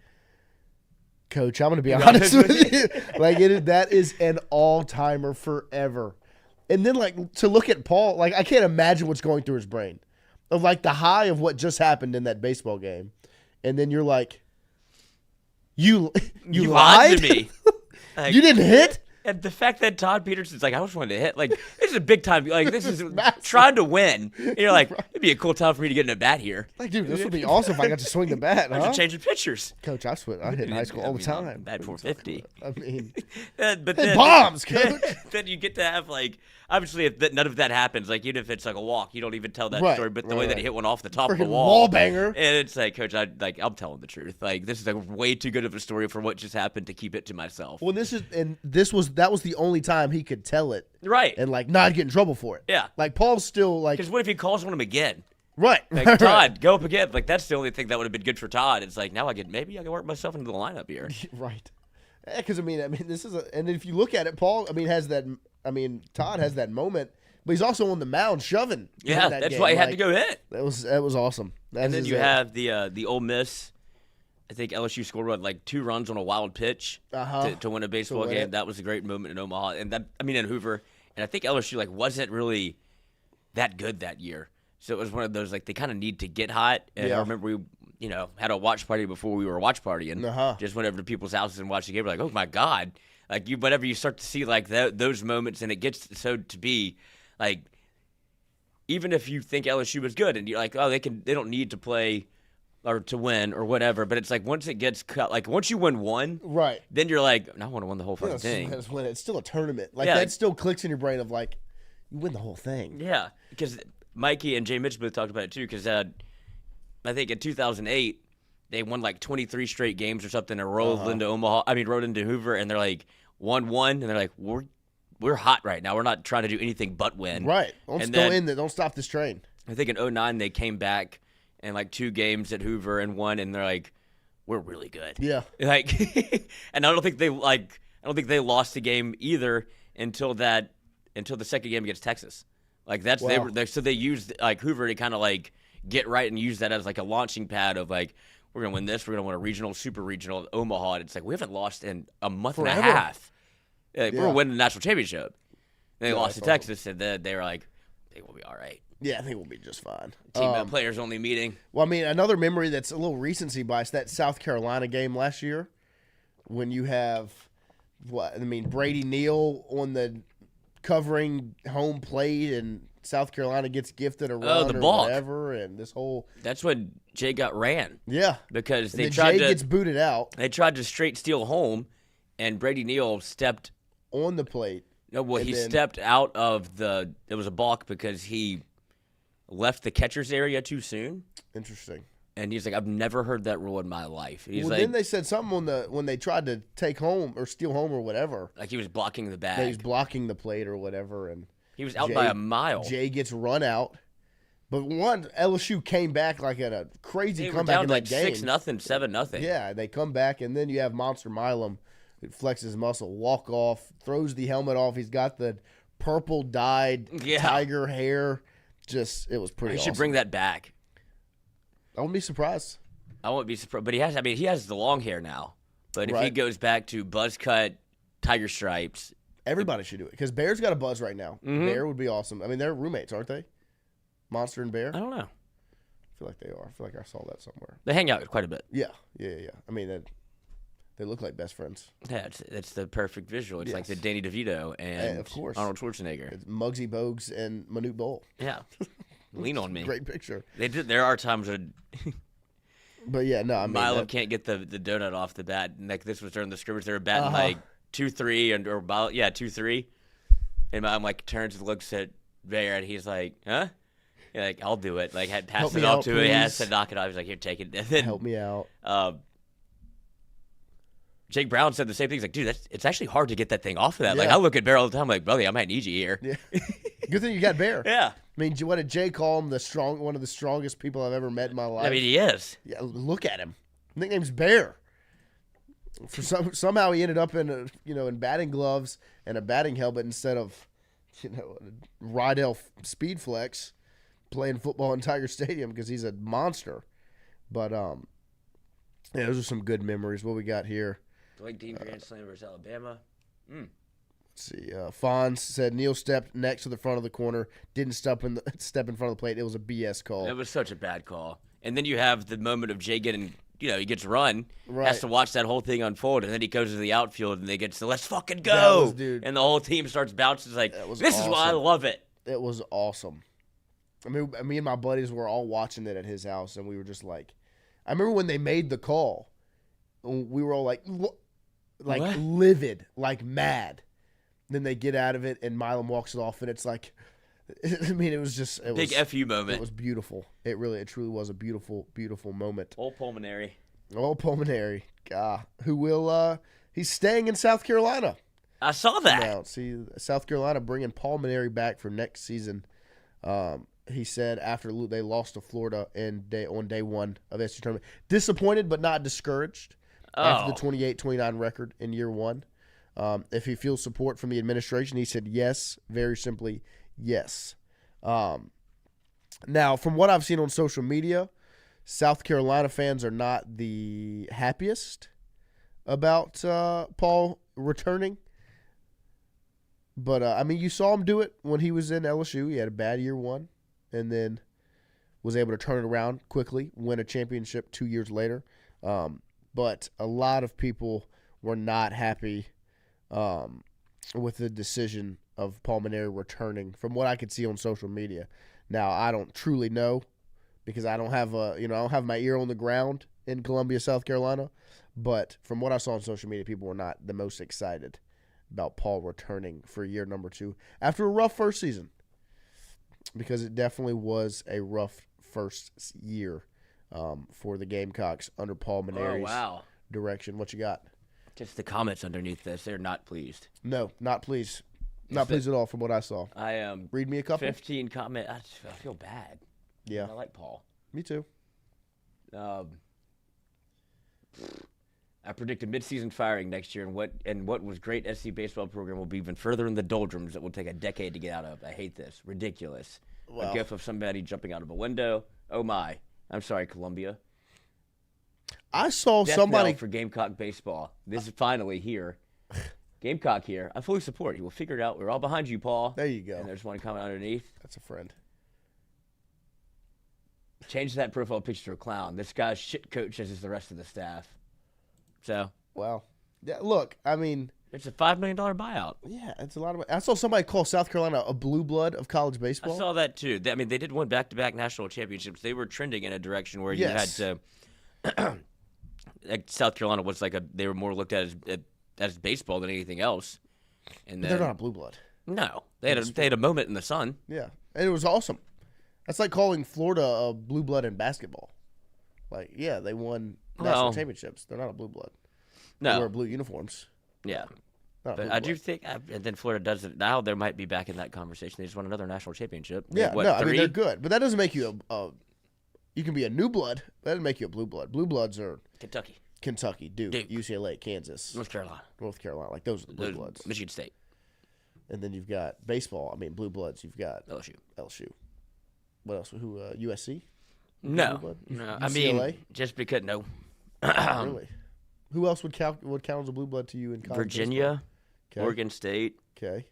Coach, I'm going to be honest with you. Like, that is an all-timer forever. And then, like, to look at Paul, like, I can't imagine what's going through his brain of, like, the high of what just happened in that baseball game. And then you're like, you lied to me. Like, You didn't hit? And the fact that Todd Peterson's like, I just wanted to hit. Like, this is a big time. Like, this is trying to win. And you're like, it'd be a cool time for me to get in a bat here. Like, dude, this would be awesome if I got to swing the bat, I huh? should change the pitchers. Coach, I hit in high school all the time. Bat 450. I mean, But hit bombs, Coach. Then you get to have, like, obviously, if none of that happens, like, even if it's like a walk, you don't even tell that story. But the way that he hit one off the top of the Freaking wall. wall banger. And it's like, Coach, I'm telling the truth. Like, this is like way too good of a story for what just happened to keep it to myself. Well, that was the only time he could tell it. Right. And, like, not get in trouble for it. Yeah. Like, Paul's still, like... Because what if he calls on him again? Right. Like, Todd, go up again. Like, that's the only thing that would have been good for Todd. It's like, now maybe I can work myself into the lineup here. Right. Because, I mean, this is and if you look at it, Paul, Todd has that moment, but he's also on the mound shoving. Yeah, that's why he had to go hit. That was awesome. And then you have the Ole Miss. I think LSU scored like 2 runs on a wild pitch to win a baseball game. That was a great moment in Omaha, and in Hoover. And I think LSU wasn't really that good that year. So it was one of those they kind of need to get hot. And I remember we had a watch party before we were watch partying. Just went over to people's houses and watched the game. We're like, oh my God! Like whenever you start to see those moments, and it gets so to be like, even if you think LSU was good, and you're like, oh, they don't need to play or to win or whatever. But it's like once it gets cut, like once you win one, Right. then you're like, I want to win the whole fucking thing. It's still a tournament. Like Yeah. that still clicks in your brain of like, you win the whole thing. Yeah, because Mikey and Jay Mitch both talked about it too. Because I think in 2008 they won like 23 straight games or something and rolled into rode into Hoover, and they're like 1-1, and they're like, we're hot right now. We're not trying to do anything but win. Right. Don't stop this train. I think in 2009 they came back and like 2 games at Hoover and won, and they're like, we're really good. Yeah. Like, and I don't think they lost the game either until the second game against Texas. Like that's Wow. they used like Hoover to kind of like get right and use that as like a launching pad of like, we're gonna win this. We're gonna win a regional, super regional at Omaha. And it's like we haven't lost in a month and a half. Like, Yeah. we're winning the national championship. And they lost to that's awesome. Texas, and then they were like, I think we'll be all right. Yeah, I think we'll be just fine. Players only meeting. Well, I mean, another memory that's a little recency bias, that South Carolina game last year when you have, Brady Neal on the covering home plate and South Carolina gets gifted a run the or balk. whatever, and this whole... That's when Jay got ran. Yeah. Because And they then tried Jay to gets booted out They tried to straight steal home, and Brady Neal stepped. on the plate. No, well, And he then- stepped out of the. It was a balk because he left the catcher's area too soon, Interesting. and he's like, I've never heard that rule in my life. He's Well, like, then they said something when they tried to take home or steal home or whatever. like he was blocking the That he was bag. blocking the plate or whatever, and He was out by a mile. Jay gets run out. But LSU came back like at a crazy They were comeback down in like that game. 6-0, 7-0. Yeah, they come back, and then you have Monster Milam, who flexes his muscle, walk off, throws the helmet off. He's got the purple dyed tiger hair. Just, it was pretty He awesome. should bring that back. I wouldn't be surprised. I won't be surprised, but he has the long hair now. But if he Right. goes back to buzz cut, tiger stripes, Everybody should do it because Bear's got a buzz right now. Mm-hmm. Bear would be awesome. I mean, they're roommates, aren't they? Monster and Bear? I don't know. I feel like they are. I feel like I saw that somewhere. They hang out quite a bit. Yeah. I mean, they look like best friends. Yeah, it's the perfect visual. It's like the Yes. Danny DeVito and of course. Arnold Schwarzenegger. It's Muggsy Bogues and Manute Bol. Yeah, lean on me. Great picture. There are times when But yeah, no, I mean, Milo can't get the donut off the bat. Like this was during the scrimmage, they were batting like 2-3 or 2-3, and Milo like turns and looks at Bear and he's like, "Huh?" Yeah, like I'll do it. Like had passed Help it me off out, to him. He has please. to knock it off. He's like, "Here, take it." And then, help me out. Jake Brown said the same thing. He's like, "Dude, it's actually hard to get that thing off of that." Like Yeah. I look at Bear all the time. Like, brother, I might need you here. Yeah. Good thing you got Bear. Yeah. I mean, what did Jay call him? One of the strongest people I've ever met in my life. I mean, he is. Yeah, look at him. Nickname's Bear. Somehow he ended up in batting gloves and a batting helmet instead of Rydell Speed Flex playing football in Tiger Stadium because he's a monster. But yeah, those are some good memories. What we got here? Blake Dean Grand Slam versus Alabama. Let's see. Fonz said Neal stepped next to the front of the corner, didn't step in front of the plate. It was a BS call. It was such a bad call. And then you have the moment of Jay getting, he gets run, Right. has to watch that whole thing unfold, and then he goes to the outfield and they get to, let's fucking go. Dude. And the whole team starts bouncing. It's like, was this is why I awesome. love it. It was awesome. I mean, me and my buddies were all watching it at his house, and we were just like, I remember when they made the call, we were all like, like What? livid, like mad. Then they get out of it, and Milam walks it off, and it's like, I mean, it was Big FU moment. It was beautiful. It truly was a beautiful, beautiful moment. Whole pulmonary. All pulmonary. Who will? He's staying in South Carolina. I saw that. Now, see, South Carolina bringing Pulmonary back for next season. He said after they lost to Florida on day one of SEC tournament. Disappointed but not discouraged after the 28-29 record in year one. If he feels support from the administration, he said yes, very simply yes. Now, from what I've seen on social media, South Carolina fans are not the happiest about Paul returning. But, I mean, you saw him do it when he was in LSU. He had a bad year one and then was able to turn it around quickly, win a championship 2 years later. But a lot of people were not happy with the decision of Pulmonary returning from what I could see on social media. Now, I don't truly know, because I don't have I don't have my ear on the ground in Columbia, South Carolina. But from what I saw on social media, people were not the most excited about Paul returning for year number 2 after a rough first season, because it definitely was a rough first year for the Gamecocks under Paul Maneri's direction. What you got? Just the comments underneath this, they're not pleased. No, not pleased. Not pleased at all from what I saw. I am. Read me a couple. 15 comment. I feel bad. Yeah. I like Paul. Me too. I predict a midseason firing next year, and what was great SC baseball program will be even further in the doldrums that will take a decade to get out of. I hate this. Ridiculous. Well, a gif of somebody jumping out of a window. Oh my. I'm sorry, Columbia. I saw Death somebody knell for Gamecock baseball. This is finally here. Gamecock here. I fully support you. We'll figure it out. We're all behind you, Paul. There you go. And there's one comment underneath. That's a friend. Change that profile picture to a clown. This guy's shit coach as is the rest of the staff. So. Wow. Yeah. Look, I mean, it's a $5 million buyout. Yeah, it's a lot of. I saw somebody call South Carolina a blue blood of college baseball. I saw that too. I mean, they did win back-to-back national championships. They were trending in a direction where you had to. Like South Carolina was they were more looked at as baseball than anything else. And but they're not a blue blood. No, they had a moment in the sun. Yeah, and it was awesome. That's like calling Florida a blue blood in basketball. Like, yeah, they won national championships. They're not a blue blood. No, they wear blue uniforms. Yeah, but I do think, and then Florida does it now. There might be back in that conversation. They just won another national championship. Yeah, I mean they're good, but that doesn't make you you can be a new blood. That doesn't make you a blue blood. Blue bloods are Kentucky, Duke, UCLA, Kansas, North Carolina. Like those are the blue bloods. Michigan State. And then you've got baseball. I mean, blue bloods. You've got LSU. What else? Who? USC? No. I mean, just because really. Who else would count as a blue blood to you in college? Virginia, Oregon State. Okay.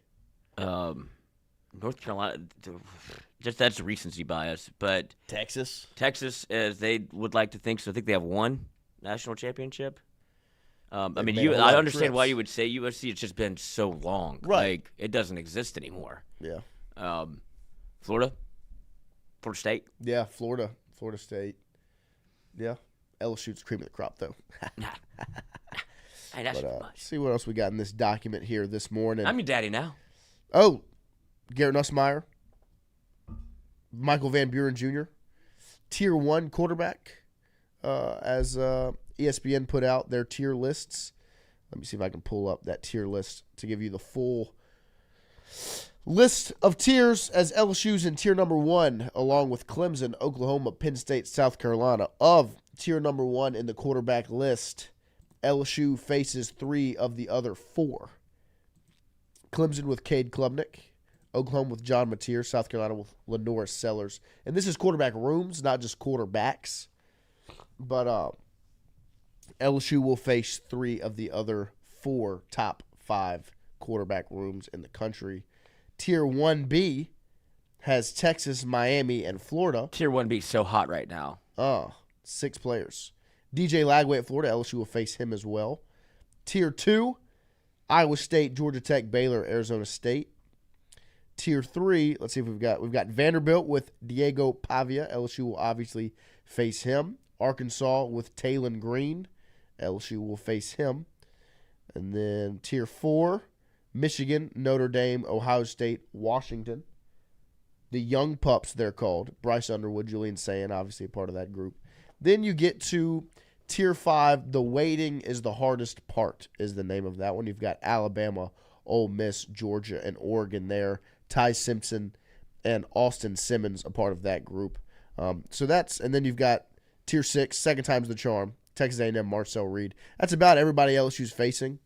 North Carolina. Just that's recency bias, but Texas, as they would like to think so. I think they have one national championship. I mean, I understand why you would say USC. It's just been so long, right? Like it doesn't exist anymore. Yeah. Florida State. Yeah, Florida State. Yeah, LSU's cream of the crop though. Hey, that's see what else we got in this document here this morning. I'm your daddy now. Oh, Garrett Nussmeier, Michael Van Buren Jr., Tier 1 quarterback, as ESPN put out their tier lists. Let me see if I can pull up that tier list to give you the full list of tiers, as LSU's in tier number 1, along with Clemson, Oklahoma, Penn State, South Carolina. Of tier number 1 in the quarterback list, LSU faces 3 of the other 4. Clemson with Cade Klubnik, Oklahoma with John Mateer, South Carolina with Lenora Sellers. And this is quarterback rooms, not just quarterbacks. But LSU will face 3 of the other 4 top 5 quarterback rooms in the country. Tier 1B has Texas, Miami, and Florida. Tier 1B is so hot right now. 6 players. DJ Lagway at Florida. LSU will face him as well. Tier 2, Iowa State, Georgia Tech, Baylor, Arizona State. Tier 3, let's see if we've got Vanderbilt with Diego Pavia. LSU will obviously face him. Arkansas with Talon Green. LSU will face him. And then Tier 4, Michigan, Notre Dame, Ohio State, Washington. The Young Pups, they're called. Bryce Underwood, Julian Sayin, obviously a part of that group. Then you get to Tier 5, the waiting is the hardest part is the name of that one. You've got Alabama, Ole Miss, Georgia, and Oregon there. Ty Simpson and Austin Simmons a part of that group. And then you've got Tier 6, second time's the charm, Texas A&M, Marcel Reed. That's about everybody LSU's facing.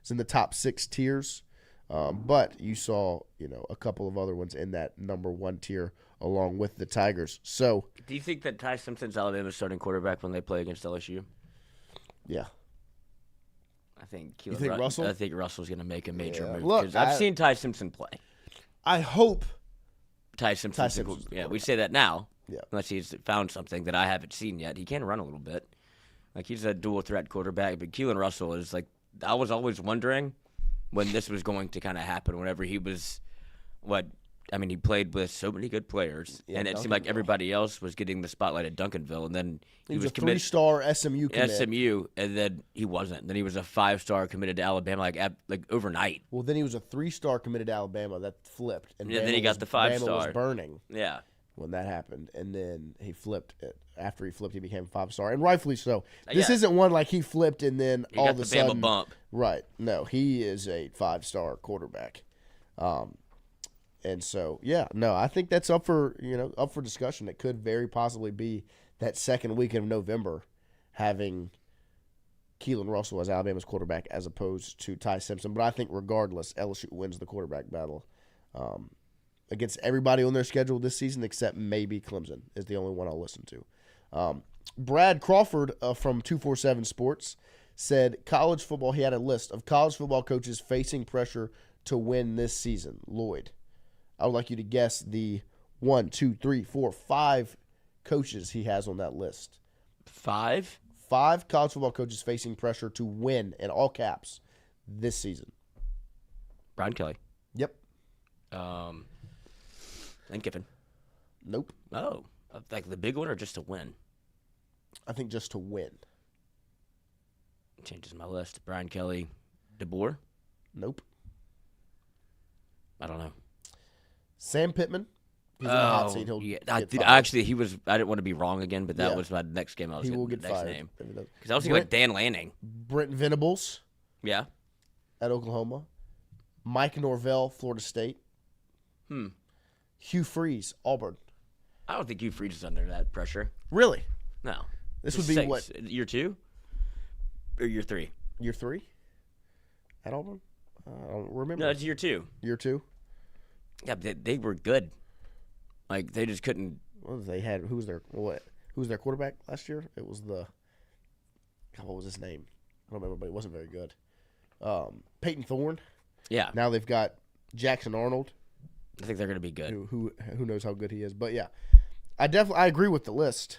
It's in the top 6 tiers. But you saw, a couple of other ones in that number 1 tier along with the Tigers. So, do you think that Ty Simpson's Alabama's starting quarterback when they play against LSU? Yeah. I think Russell? I think Russell's going to make a major move. Look, I've seen Ty Simpson play. I hope Ty Simpson. We say that now. Yeah. Unless he's found something that I haven't seen yet. He can run a little bit. Like, he's a dual threat quarterback. But Keelan Russell is like, I was always wondering when this was going to kind of happen, whenever he was, I mean, he played with so many good players, Yeah, and it seemed like everybody else was getting the spotlight at Duncanville, and then He was a committed 3-star SMU commit. SMU, and then he wasn't. Then he was a 5-star committed to Alabama, like overnight. Well, then he was a 3-star committed to Alabama that flipped, and Yeah, then he got the Bama 5-star. was burning Yeah, when that happened, and then he flipped it. After he flipped, he became 5-star, and rightfully so. This Yeah. isn't one like he flipped and then he all got of the a Bama sudden bump. Right? No, he is a 5-star quarterback, and so I think that's up for discussion. It could very possibly be that second weekend of November having Keelan Russell as Alabama's quarterback as opposed to Ty Simpson. But I think regardless, LSU wins the quarterback battle against everybody on their schedule this season except maybe Clemson is the only one I'll listen to. Brad Crawford from 247 Sports said college football. He had a list of college football coaches facing pressure to win this season. Lloyd, I would like you to guess the 1, 2, 3, 4, 5 coaches he has on that list. 5? 5 college football coaches facing pressure to win in all caps this season. Brian Kelly. Yep. Lane Kiffin. Nope. Oh, like the big one or just to win? I think just to win. Changes my list. Brian Kelly. DeBoer? Nope. I don't know. Sam Pittman. He's in a hot seat. He'll yeah. get fired. Actually, he was. I didn't want to be wrong again, but that Yeah. was my next game. I was He will getting get the next fired. name Because because I was thinking like Dan Lanning. Brent Venables Yeah. at Oklahoma. Mike Norvell, Florida State. Hugh Freeze, Auburn. I don't think Hugh Freeze is under that pressure. Really? No. This He's would be 6. what? Year 2 or year 3? Year 3 at Auburn? I don't remember. No, it's year 2. Year 2? Yeah, but they were good. Like they just couldn't. Well, they had who was their quarterback last year? It was what was his name? I don't remember, but it wasn't very good. Peyton Thorne. Yeah. Now they've got Jackson Arnold. I think they're going to be good. Who knows how good he is? But yeah, I agree with the list.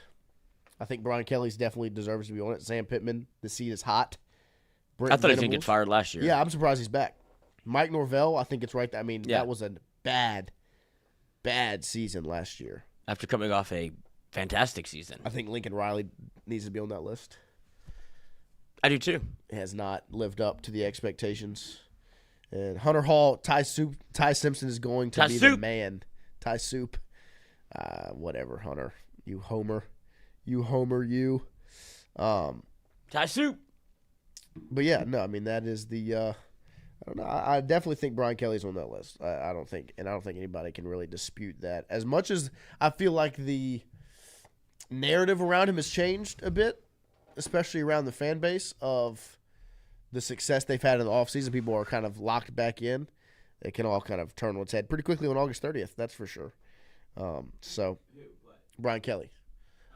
I think Brian Kelly's definitely deserves to be on it. Sam Pittman, the seat is hot. Brent I thought he was going to Venables. get fired last year. Yeah, I'm surprised he's back. Mike Norvell, I think it's right. I mean, Yeah. that was a bad season last year. After coming off a fantastic season. I think Lincoln Riley needs to be on that list. I do too. He has not lived up to the expectations. And Hunter Hall, Ty Simpson is going to be the man. Ty Soup. Whatever, Hunter. You homer. Ty Soup. But yeah, no, I mean that is the I don't know. I definitely think Brian Kelly's on that list. I don't think anybody can really dispute that. As much as I feel like the narrative around him has changed a bit, especially around the fan base of the success they've had in the offseason, people are kind of locked back in. It can all kind of turn on its head pretty quickly on August 30th, that's for sure. So, Brian Kelly.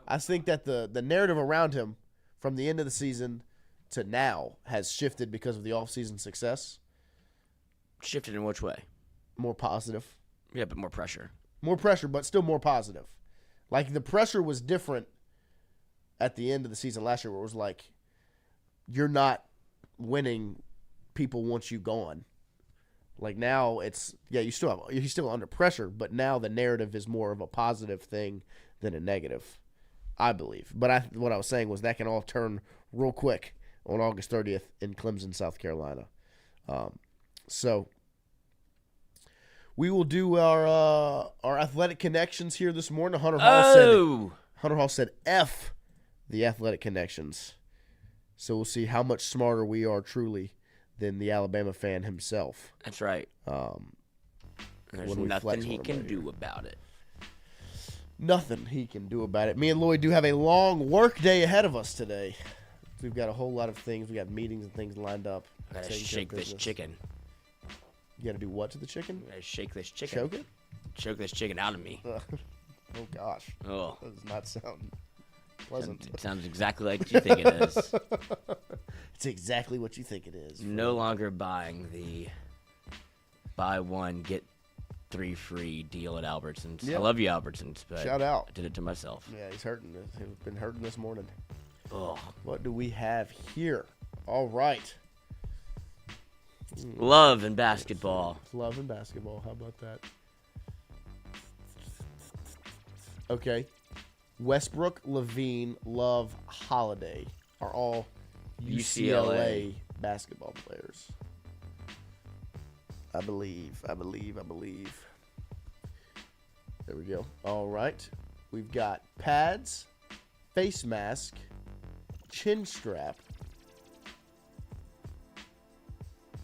I think that the narrative around him from the end of the season to now has shifted because of the offseason success. Shifted in which way? More positive. Yeah, but more pressure. More pressure, but still more positive. Like, the pressure was different at the end of the season last year where it was like, you're not winning, people want you gone. Like, now it's, yeah, you're still under pressure, but now the narrative is more of a positive thing than a negative, I believe. But what I was saying was that can all turn real quick on August 30th in Clemson, South Carolina. So we will do our athletic connections here this morning. Hunter Hall said F the athletic connections. So we'll see how much smarter we are truly than the Alabama fan himself. That's right. There's nothing he can do about it. Nothing he can do about it. Me and Lloyd do have a long work day ahead of us today. We've got a whole lot of things. We got meetings and things lined up. I gotta shake this chicken. You gotta do what to the chicken? I gotta shake this chicken. Choke it? Choke this chicken out of me. Oh gosh. Oh. That does not sound pleasant. It sounds exactly like you think it is. It's exactly what you think it is. No longer buying the buy one, get 3 free deal at Albertsons. Yep. I love you, Albertsons, but shout out. I did it to myself. Yeah, he's hurting. He's been hurting this morning. Oh. What do we have here? All right. Love and basketball. Love and basketball. How about that? Okay. Westbrook, Levine, Love, Holiday are all UCLA basketball players. I believe. There we go. All right. We've got pads, face mask, chin strap,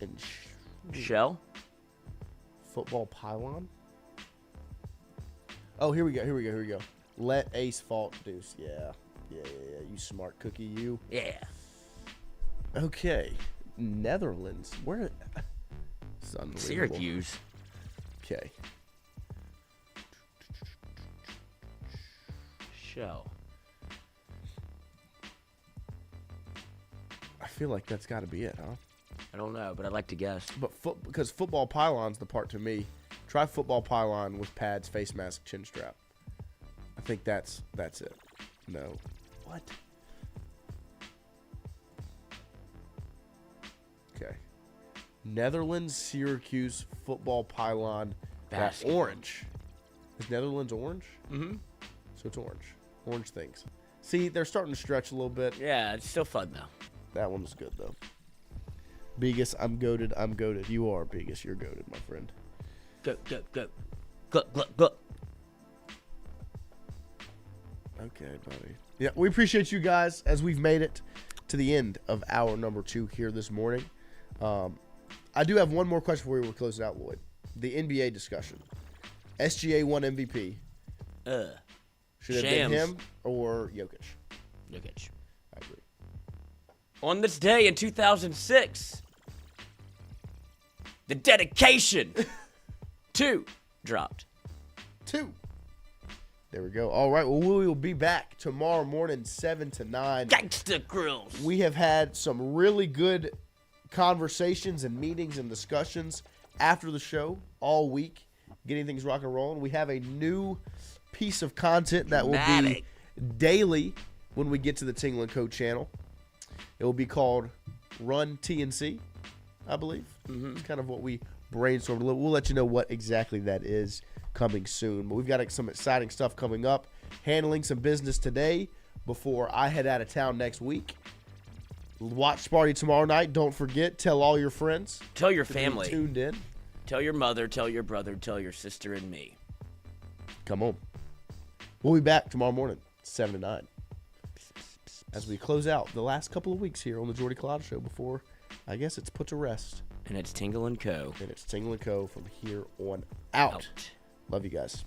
and Shell? football pylon. Oh, here we go. Let ace fault deuce. Yeah. You smart cookie, you. Yeah. Okay. Netherlands. Where? This is unbelievable. Syracuse. Okay. Shell. I feel like that's got to be it, huh? I don't know, but I'd like to guess. But because football pylon's the part to me. Try football pylon with pads, face mask, chin strap. I think that's it. No. What? Okay. Netherlands, Syracuse, football pylon. That's Basketball. orange. Is Netherlands orange? Mm-hmm. So it's orange. Orange things. See, they're starting to stretch a little bit. Yeah, it's still fun, though. That one was good, though. Begus, I'm goated. You are, Begus. You're goated, my friend. Go. Go. Okay, buddy. Yeah, we appreciate you guys as we've made it to the end of hour number 2 here this morning. I do have one more question before we close it out, Lloyd. The NBA discussion. SGA won MVP. Should it have been Shams. him or Jokic? Jokic. I agree. On this day in 2006, the dedication 2 dropped. 2. There we go. All right. Well, we will be back tomorrow morning, 7 to 9. Gangsta Grills. We have had some really good conversations and meetings and discussions after the show all week, getting things rock and rolling. We have a new piece of content that will be daily when we get to the Tingle & Co. channel. It will be called Run TNC, I believe. It's kind of what we brainstormed. We'll let you know what exactly that is coming soon. But we've got some exciting stuff coming up. Handling some business today before I head out of town next week. Watch party tomorrow night. Don't forget. Tell all your friends. Tell your to be family. tuned in. Tell your mother, tell your brother, tell your sister and me. Come on. We'll be back tomorrow morning, 7 to 9. As we close out the last couple of weeks here on the Jordy Collado Show before, I guess it's put to rest. And it's Tingle & Co. And it's Tingle & Co. from here on out. Love you guys.